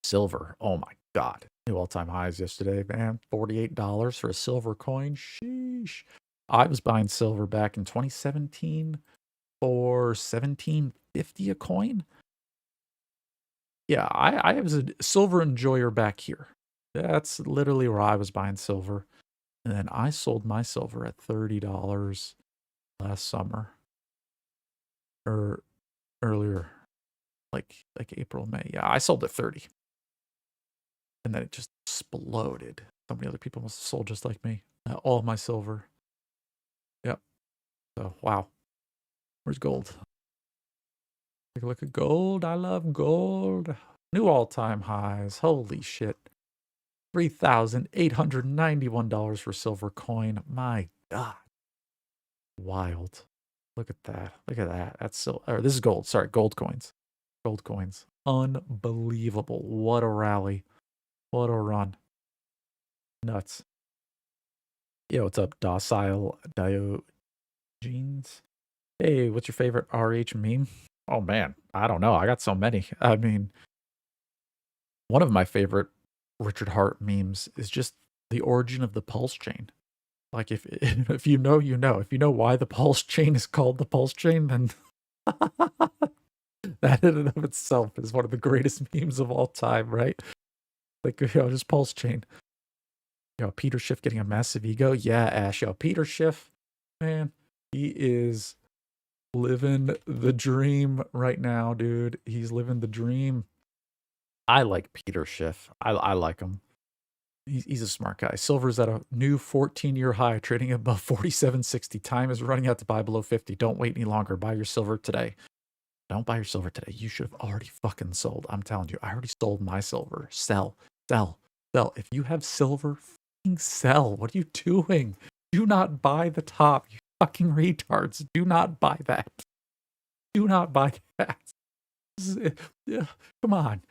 Silver. Oh my God. New all-time highs yesterday, man. $48 for a silver coin. Sheesh. I was buying silver back in 2017 for $17.50 a coin. Yeah, I was a silver enjoyer back here. That's literally where I was buying silver. And then I sold my silver at $30 last summer. Or earlier, like April, May. Yeah, I sold at 30. And then it just exploded. So many other people must have sold just like me. All of my silver. Yep. So, wow. Where's gold? Take a look at gold. I love gold. New all-time highs. Holy shit. $3,891 for silver coin. My God. Wild. Look at that. Look at that. That's so, or this is gold. Sorry, gold coins. Gold coins. Unbelievable. What a rally. What a run. Nuts. Yo, what's up, Docile Diogenes? Hey, what's your favorite RH meme? Oh man, I don't know. I got so many. I mean, one of my favorite Richard Hart memes is just the origin of the pulse chain. Like if you know, you know. If you know why the pulse chain is called the pulse chain, then that in and of itself is one of the greatest memes of all time, right? Like, just pulse chain. Peter Schiff getting a massive ego. Yeah, Ash. Peter Schiff, man, he is living the dream right now, dude. He's living the dream. I like Peter Schiff. I like him. He's a smart guy. Silver's at a new 14-year high, trading above 47.60. Time is running out to buy below 50. Don't wait any longer. Buy your silver today. Don't buy your silver today. You should have already fucking sold. I'm telling you, I already sold my silver. Sell. If you have silver, fucking sell. What are you doing? Do not buy the top, you fucking retards. Do not buy that. Do not buy that. Yeah, come on.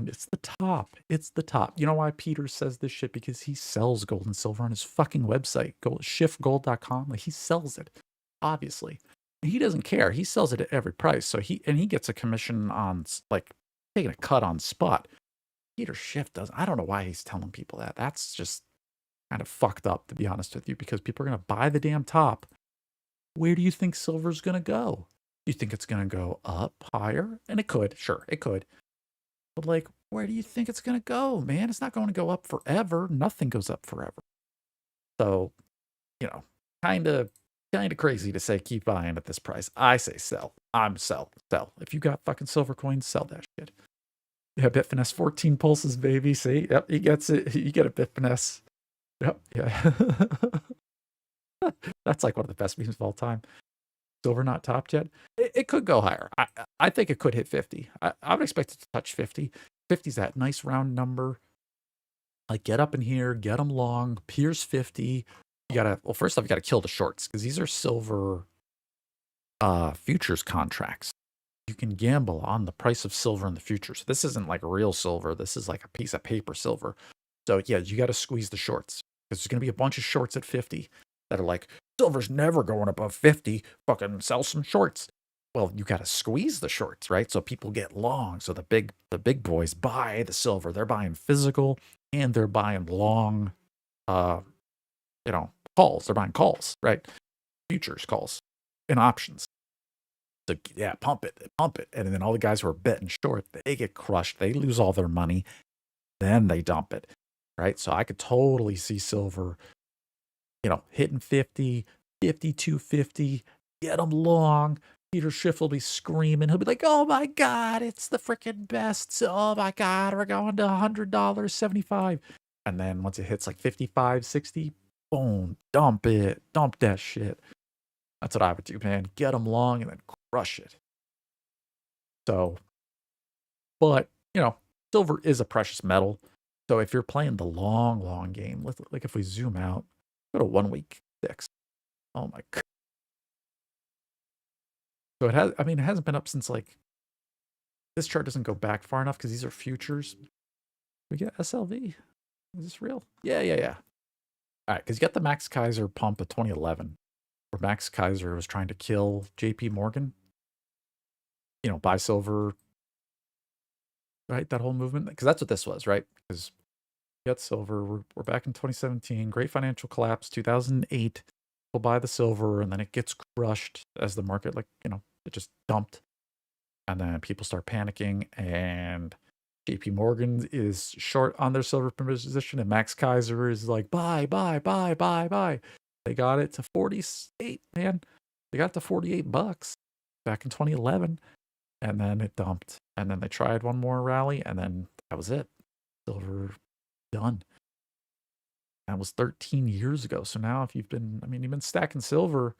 It's the top. It's the top. You know why Peter says this shit? Because he sells gold and silver on his fucking website, shiftgold.com. Like, he sells it, obviously. He doesn't care. He sells it at every price. So he gets a commission on, like, taking a cut on spot. Peter Schiff does. I don't know why he's telling people that. That's just kind of fucked up, to be honest with you, because people are going to buy the damn top. Where do you think silver's going to go? You think it's going to go up higher? And it could. Sure, it could. But, like, where do you think it's going to go, man? It's not going to go up forever. Nothing goes up forever. So, kind of crazy to say keep buying at this price. I say sell. I'm sell. If you got fucking silver coins, sell that shit. Yeah, Bitfinesse 14 pulses, baby. See? Yep, he gets it. You get a Bitfinesse. Yep, yeah. That's like one of the best memes of all time. Silver not topped yet. It could go higher. I think it could hit 50. I would expect it to touch 50. 50's that nice round number. Like, get up in here, get them long, pierce 50. First off, you gotta kill the shorts, because these are silver futures contracts. You can gamble on the price of silver in the future. So this isn't like real silver. This is like a piece of paper silver. So yeah, you got to squeeze the shorts, because there's going to be a bunch of shorts at 50 that are like, silver's never going above 50. Fucking sell some shorts. Well, you got to squeeze the shorts, right? So people get long. So the big boys buy the silver. They're buying physical and they're buying long, calls. They're buying calls, right? Futures calls and options. So yeah, pump it, and then all the guys who are betting short, they get crushed. They lose all their money. Then they dump it, right? So I could totally see silver, hitting 50, 52.50, get them long. Peter Schiff will be screaming. He'll be like, oh my God, it's the freaking best. Oh my God, we're going to $100, 75. And then once it hits like 55, 60, boom, dump it. Dump that shit. That's what I would do, man. Get them long and then crush it. So, but, silver is a precious metal. So if you're playing the long game, like if we zoom out, go to 1 week 6. Oh my God. So it hasn't been up since like, this chart doesn't go back far enough because these are futures. We get SLV. Is this real? Yeah. All right, because you got the Max Kaiser pump of 2011, where Max Kaiser was trying to kill JP Morgan. Buy silver, right? That whole movement. Because that's what this was, right? Because we got silver. We're back in 2017. Great financial collapse, 2008. We'll buy the silver, and then it gets crushed as the market, it just dumped. And then people start panicking, and JP Morgan is short on their silver position, and Max Kaiser is like, buy. They got it to 48, man. They got to $48 back in 2011, and then it dumped. And then they tried one more rally, and then that was it. Silver done. That was 13 years ago. So now if you've been stacking silver.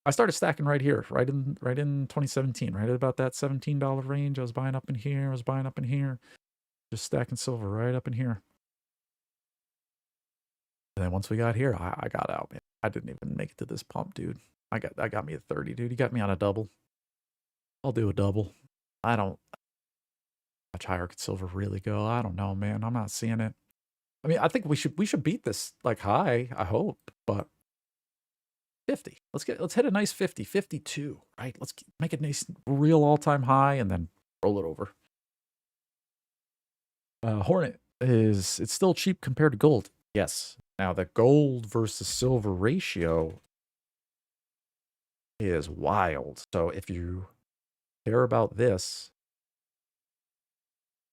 I started stacking right here, right in 2017, right at about that $17 range. I was buying up in here. Just stacking silver right up in here. And then once we got here, I got out, man. I didn't even make it to this pump, dude. I got me at 30, dude. You got me on a double. I'll do a double. I don't. How much higher could silver really go? I don't know, man. I'm not seeing it. I think we should beat this like high. I hope, but 50. Let's hit a nice 50, 52, right? Let's make a nice real all-time high and then roll it over. Hornet it's still cheap compared to gold. Yes. Now the gold versus silver ratio is wild. So if you care about this,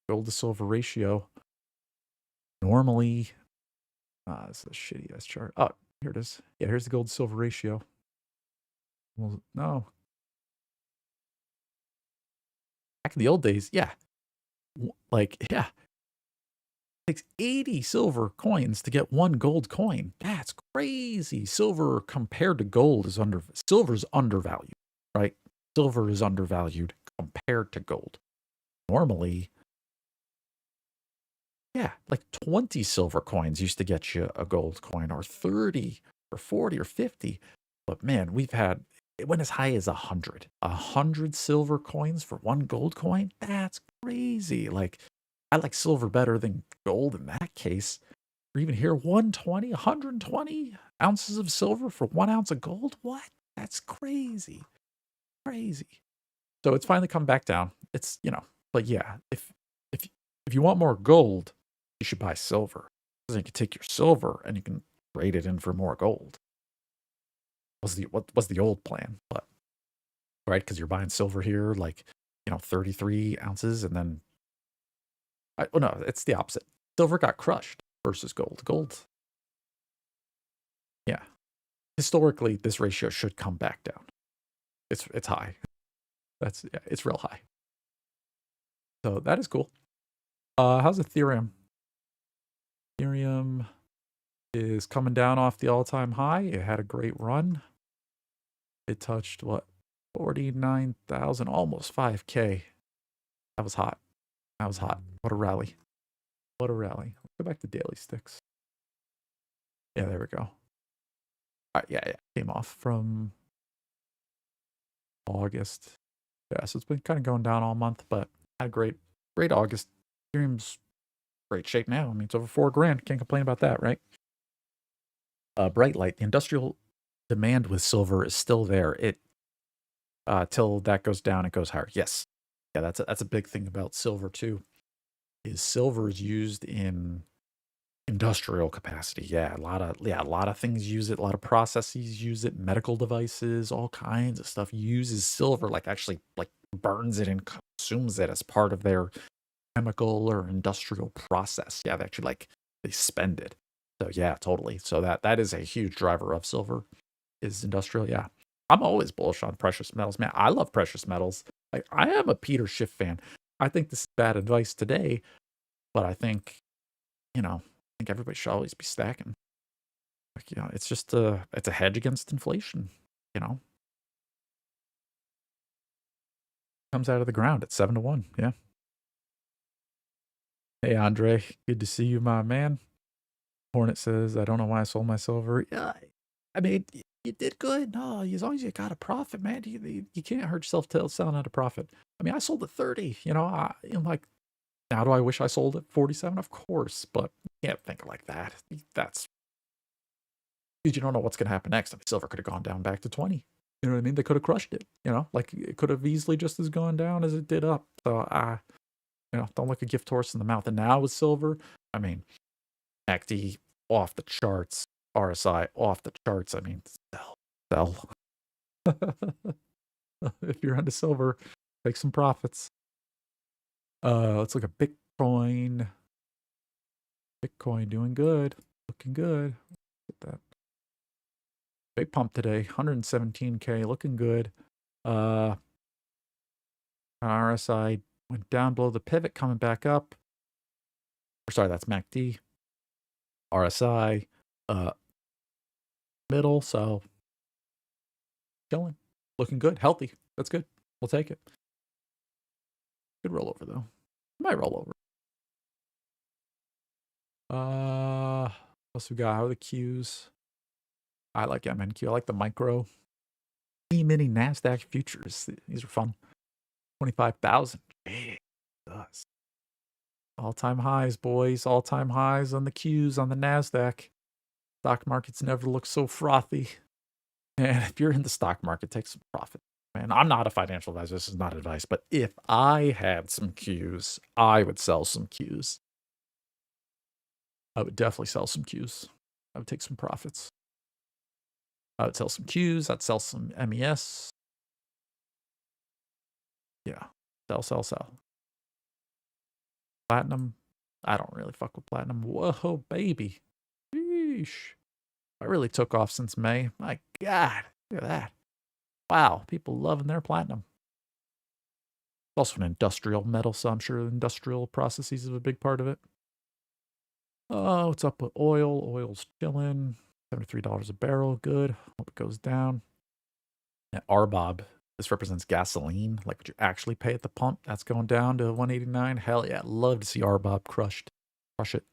gold to silver ratio, normally, this is a shitty ass chart. Oh, here it is. Yeah, here's the gold to silver ratio. Well, no. Back in the old days, yeah. Yeah. It takes 80 silver coins to get one gold coin. That's crazy. Silver compared to gold silver's undervalued, right? Silver is undervalued compared to gold. Normally, yeah, like 20 silver coins used to get you a gold coin, or 30 or 40 or 50. But man, it went as high as 100. 100 silver coins for one gold coin? That's crazy. Like, I like silver better than gold in that case. Or even here, 120 ounces of silver for 1 ounce of gold? What? That's crazy. Crazy. So it's finally come back down. It's, but yeah, if you want more gold, you should buy silver. Because then you can take your silver and you can trade it in for more gold. What was the old plan? But right, because you're buying silver here, 33 ounces, and then no, it's the opposite. Silver got crushed versus gold. Gold, yeah. Historically, this ratio should come back down. It's high. It's real high. So that is cool. How's Ethereum? Ethereum is coming down off the all-time high. It had a great run. It touched 49,000, almost 5K. That was hot. What a rally. Let's go back to daily sticks. Yeah, there we go. All right, yeah. Came off from August. Yeah, so it's been kind of going down all month, but had a great August. Ethereum's great shape now. It's over $4,000. Can't complain about that, right? Bright light. The industrial demand with silver is still there. It till that goes down, it goes higher. Yes. Yeah, that's a big thing about silver too. Is silver is used in Industrial capacity, yeah, a lot of things use it, a lot of processes use it, medical devices, all kinds of stuff uses silver, like, actually, like, burns it and consumes it as part of their chemical or industrial process. Yeah, they actually, like, they spend it. So, yeah, totally. So that is a huge driver of silver is industrial, yeah. I'm always bullish on precious metals, man. I love precious metals. Like, I am a Peter Schiff fan. I think this is bad advice today, but I think, I think everybody should always be stacking. Like, it's just it's a hedge against inflation, you know. Comes out of the ground at 7 to 1. Yeah. Hey Andre, good to see you, my man. Hornet says, I don't know why I sold my silver. Yeah, I mean, you did good. No, as long as you got a profit, man, you can't hurt yourself till selling at a profit. I mean, I sold at 30. I'm like, now do I wish I sold at 47? Of course, but you can't think like that. That's because you don't know what's going to happen next. I mean, silver could have gone down back to 20. You know what I mean? They could have crushed it. Like it could have easily just as gone down as it did up. So don't look a gift horse in the mouth. And now with silver, I mean, MACD off the charts, RSI off the charts. I mean, sell. If you're into silver, take some profits. Let's look at Bitcoin. Bitcoin doing good, looking good. Get that big pump today, 117K, looking good. RSI went down below the pivot, coming back up. Sorry, that's MACD. RSI, middle, so chilling, looking good, healthy. That's good. We'll take it. Good rollover though. Might roll over. What else we got? How are the Qs? I like MNQ. I like the micro. E-mini NASDAQ futures. These are fun. 25,000. Jesus. All-time highs, boys. All-time highs on the Qs on the NASDAQ. Stock markets never look so frothy. And if you're in the stock market, take some profit. Man, I'm not a financial advisor. This is not advice. But if I had some Qs, I would sell some Qs. I would definitely sell some Qs. I would take some profits. I would sell some Qs. I'd sell some MES. Yeah. Sell. Platinum. I don't really fuck with platinum. Whoa, baby. Sheesh. I really took off since May. My God. Look at that. Wow. People loving their platinum. Also an industrial metal, so I'm sure industrial processes is a big part of it. Oh, what's up with oil? Oil's chilling. $73 a barrel. Good. Hope it goes down. And RBOB. This represents gasoline, like what you actually pay at the pump. That's going down to 189. Hell yeah. Love to see RBOB crush it.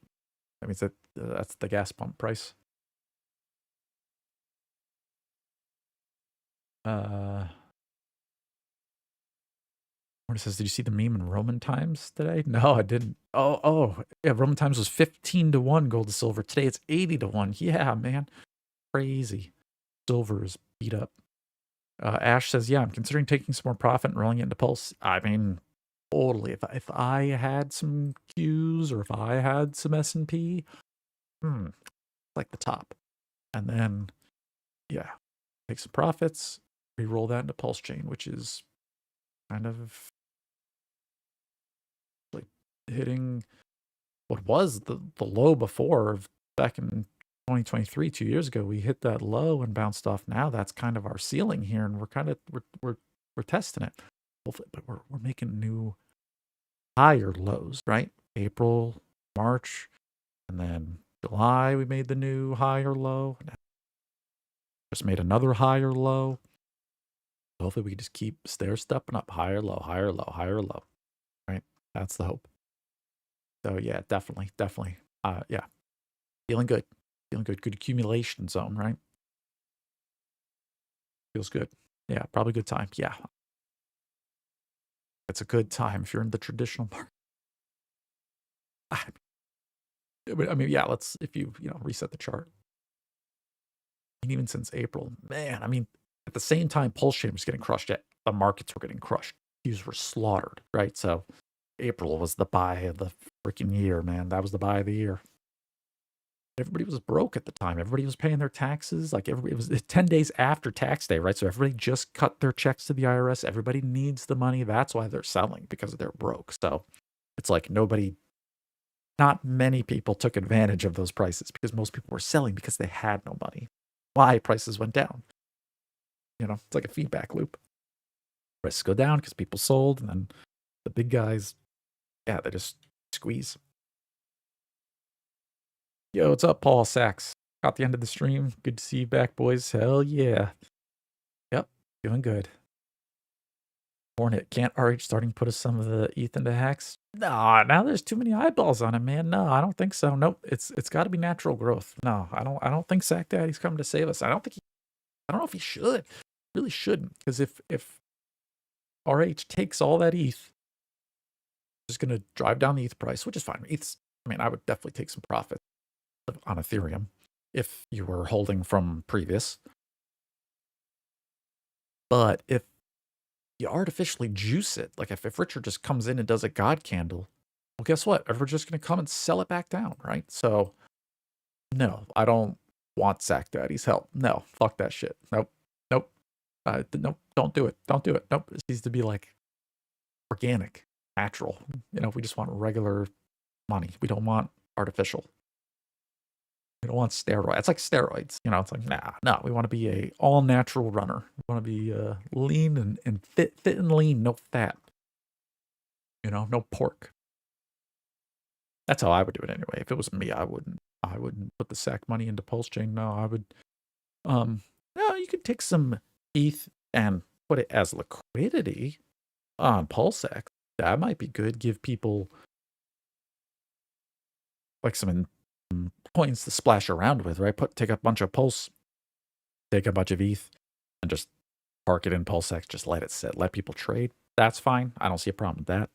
That means that's the gas pump price. What it says, did you see the meme in Roman times today? No, I didn't. Oh, yeah, Roman times was 15 to 1 gold to silver. Today it's 80 to 1. Yeah, man. Crazy. Silver is beat up. Ash says, yeah, I'm considering taking some more profit and rolling it into Pulse. I mean, totally. If I had some Qs or if I had some S&P, like the top. And then, yeah, take some profits, re-roll that into PulseChain, which is kind of like hitting what was the low before back in 2023, 2 years ago. We hit that low and bounced off. Now that's kind of our ceiling here, and we're testing it. Hopefully, but we're making new higher lows, right? April, March, and then July we made the new higher low. Just made another higher low. Hopefully we can just keep stepping up, higher low, higher low, higher low. Right? That's the hope. So yeah, definitely. Yeah. Feeling good. Good accumulation zone, right? Feels good. Yeah, probably good time. Yeah. It's a good time if you're in the traditional market. I mean, yeah, if you reset the chart. And even since April, man, I mean, at the same time PulseChain was getting crushed, the markets were getting crushed. Qs were slaughtered, right? So April was the buy of the freaking year, man. That was the buy of the year. everybody was broke at the time. Everybody was paying their taxes. Like it was 10 days after tax day, right? So everybody just cut their checks to the IRS. Everybody needs the money. That's why they're selling, because they're broke. So it's like not many people took advantage of those prices, because most people were selling because they had no money. Why prices went down? It's like a feedback loop. Prices go down because people sold, and then the big guys, yeah, they just squeeze. Yo, what's up, Paul Sachs? Got the end of the stream. Good to see you back, boys. Hell yeah. Yep, doing good. Hornet, can't RH starting put some of the ETH into hacks? No, now there's too many eyeballs on him, man. No, I don't think so. Nope, it's got to be natural growth. No, I don't think Sack Daddy's coming to save us. I don't know if he should. Really shouldn't, because if RH takes all that ETH, just gonna drive down the ETH price, which is fine. I would definitely take some profit on Ethereum if you were holding from previous. But if you artificially juice it, like if Richard just comes in and does a God candle, well, guess what? Everyone's just going to come and sell it back down, right? So, no, I don't want Sack Daddy's help. No, fuck that shit. Nope. Nope, don't do it. Don't do it. Nope, it needs to be like organic, natural. We just want regular money. We don't want artificial. We don't want steroids. It's like steroids. It's like, no, we want to be a all natural runner. We want to be lean and fit and lean, no fat. No pork. That's how I would do it anyway. If it was me, I wouldn't put the sack money into PulseChain. No, I would no, you could take some ETH and put it as liquidity on PulseX. That might be good. Give people like some coins to splash around with, right? Take a bunch of Pulse, take a bunch of ETH, and just park it in PulseX. Just let it sit. Let people trade. That's fine. I don't see a problem with that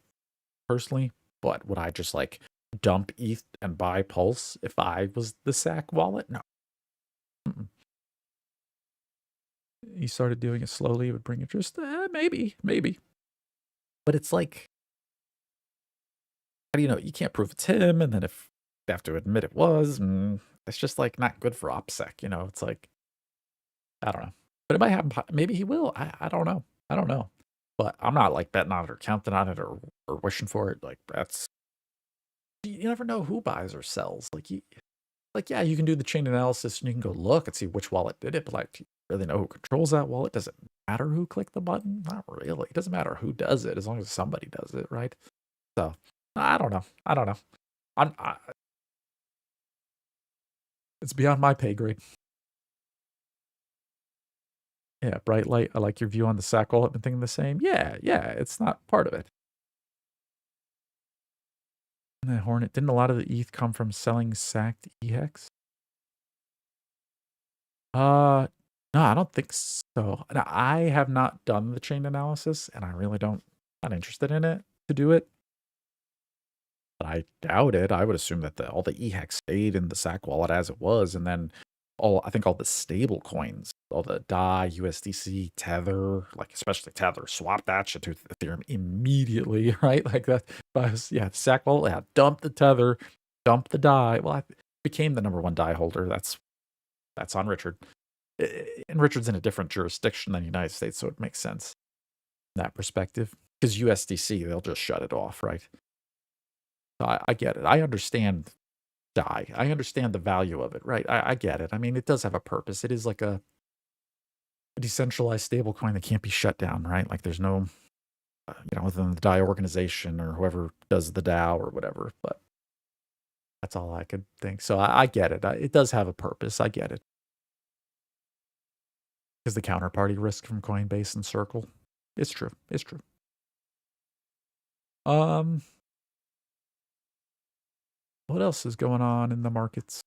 personally. But would I just like dump ETH and buy Pulse if I was the Sack wallet? No. He started doing it slowly. It would bring interest. Maybe. But it's like, how do you know? You can't prove it's him. And then if you have to admit it was, it's just like not good for OPSEC. It's like, I don't know. But it might happen. Maybe he will. I don't know. But I'm not like betting on it or counting on it or wishing for it. Like you never know who buys or sells. Yeah, you can do the chain analysis and you can go look and see which wallet did it. But like, do you really know who controls that wallet? Does it matter who clicked the button? Not really. It doesn't matter who does it as long as somebody does it, right? So I don't know. It's beyond my pay grade. Yeah, Bright Light, I like your view on the sack wallet. Been thinking the same. Yeah, it's not part of it. And the Hornet, didn't a lot of the ETH come from selling sacked EHEX? No, I don't think so. Now, I have not done the chain analysis, and I really not interested in it to do it. But I doubt it. I would assume that all the EHEX stayed in the sack wallet as it was, and then I think all the stable coins, all the DAI, USDC, Tether, like especially Tether, swap that shit to Ethereum immediately, right? Like that. Sack wallet, dump the Tether, dump the DAI. Well, I became the number one DAI holder. That's on Richard. And Richard's in a different jurisdiction than the United States, so it makes sense in that perspective. Because USDC, they'll just shut it off, right? So I get it. I understand DAI. I understand the value of it, right? I get it. I mean, it does have a purpose. It is like a decentralized stablecoin that can't be shut down, right? Like there's no, within the DAI organization or whoever does the DAO or whatever. But that's all I could think. So I get it. It does have a purpose. I get it. Because the counterparty risk from Coinbase and Circle. It's true. What else is going on in the markets?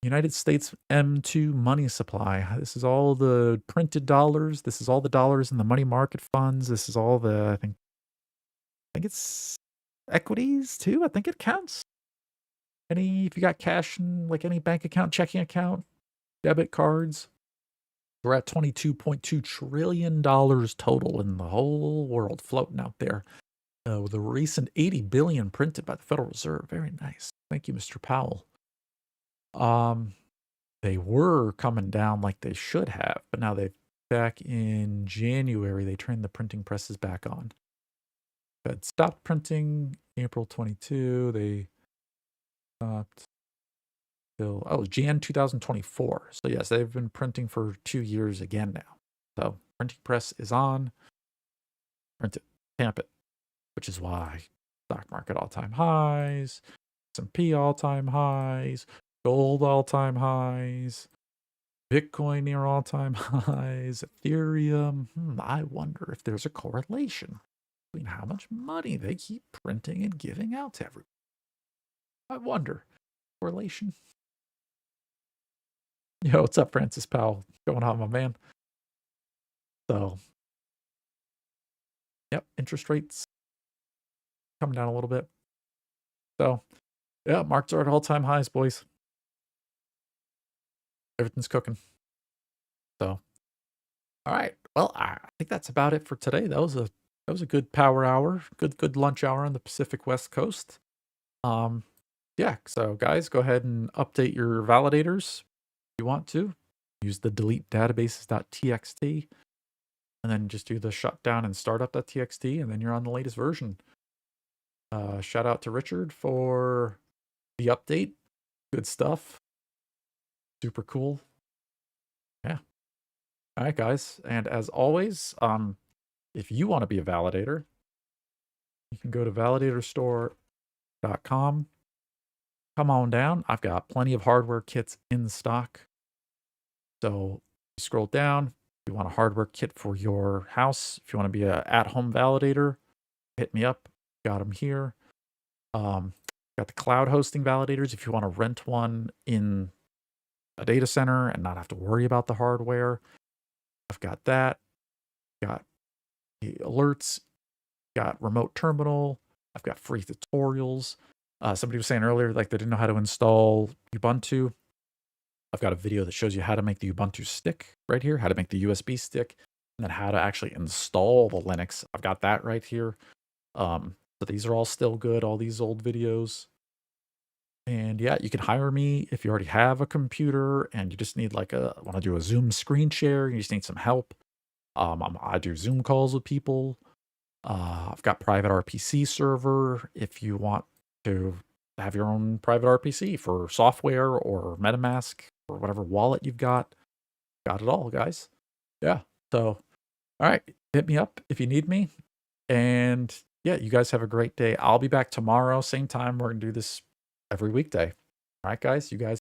United States M2 money supply. This is all the printed dollars. This is all the dollars in the money market funds. This is all the, I think it's equities too. I think it counts. If you got cash in like any bank account, checking account, debit cards, we're at $22.2 trillion total in the whole world floating out there. With a recent 80 billion printed by the Federal Reserve. Very nice. Thank you, Mr. Powell. They were coming down like they should have, but now they've back in January, they turned the printing presses back on. Fed stopped printing April 22. They stopped till, Jan 2024. So yes, they've been printing for 2 years again now. So printing press is on. Print it, tamp it, which is why stock market all-time highs, S&P all-time highs, gold all-time highs, Bitcoin near all-time highs, Ethereum. I wonder if there's a correlation between how much money they keep printing and giving out to everyone. I wonder. Correlation. Yo, what's up, Francis Powell? Going on, my man? So, yep, interest rates coming down a little bit. So, yeah, markets are at all-time highs, boys. Everything's cooking. So, all right. Well, I think that's about it for today. That was a good power hour, good lunch hour on the Pacific West Coast. Yeah. So, guys, go ahead and update your validators if you want to. Use the delete databases.txt, and then just do the shutdown and startup.txt, and then you're on the latest version. Shout out to Richard for the update. Good stuff. Super cool. Yeah. All right, guys. And as always, if you want to be a validator, you can go to validatorstore.com. Come on down. I've got plenty of hardware kits in stock. So you scroll down. If you want a hardware kit for your house, if you want to be a at-home validator, hit me up. Got them here. Got the cloud hosting validators if you want to rent one in a data center and not have to worry about the hardware. I've got that. Got the alerts. Got remote terminal. I've got free tutorials. Somebody was saying earlier, like they didn't know how to install Ubuntu. I've got a video that shows you how to make the Ubuntu stick right here, how to make the USB stick, and then how to actually install the Linux. I've got that right here. So these are all still good, all these old videos. And yeah, you can hire me if you already have a computer and you just need want to do a Zoom screen share, you just need some help. I do Zoom calls with people. I've got private RPC server if you want to have your own private RPC for software or MetaMask or whatever wallet you've got. Got it all, guys. Yeah. So, all right, hit me up if you need me. And yeah, you guys have a great day. I'll be back tomorrow, same time. We're going to do this every weekday. All right, guys, you guys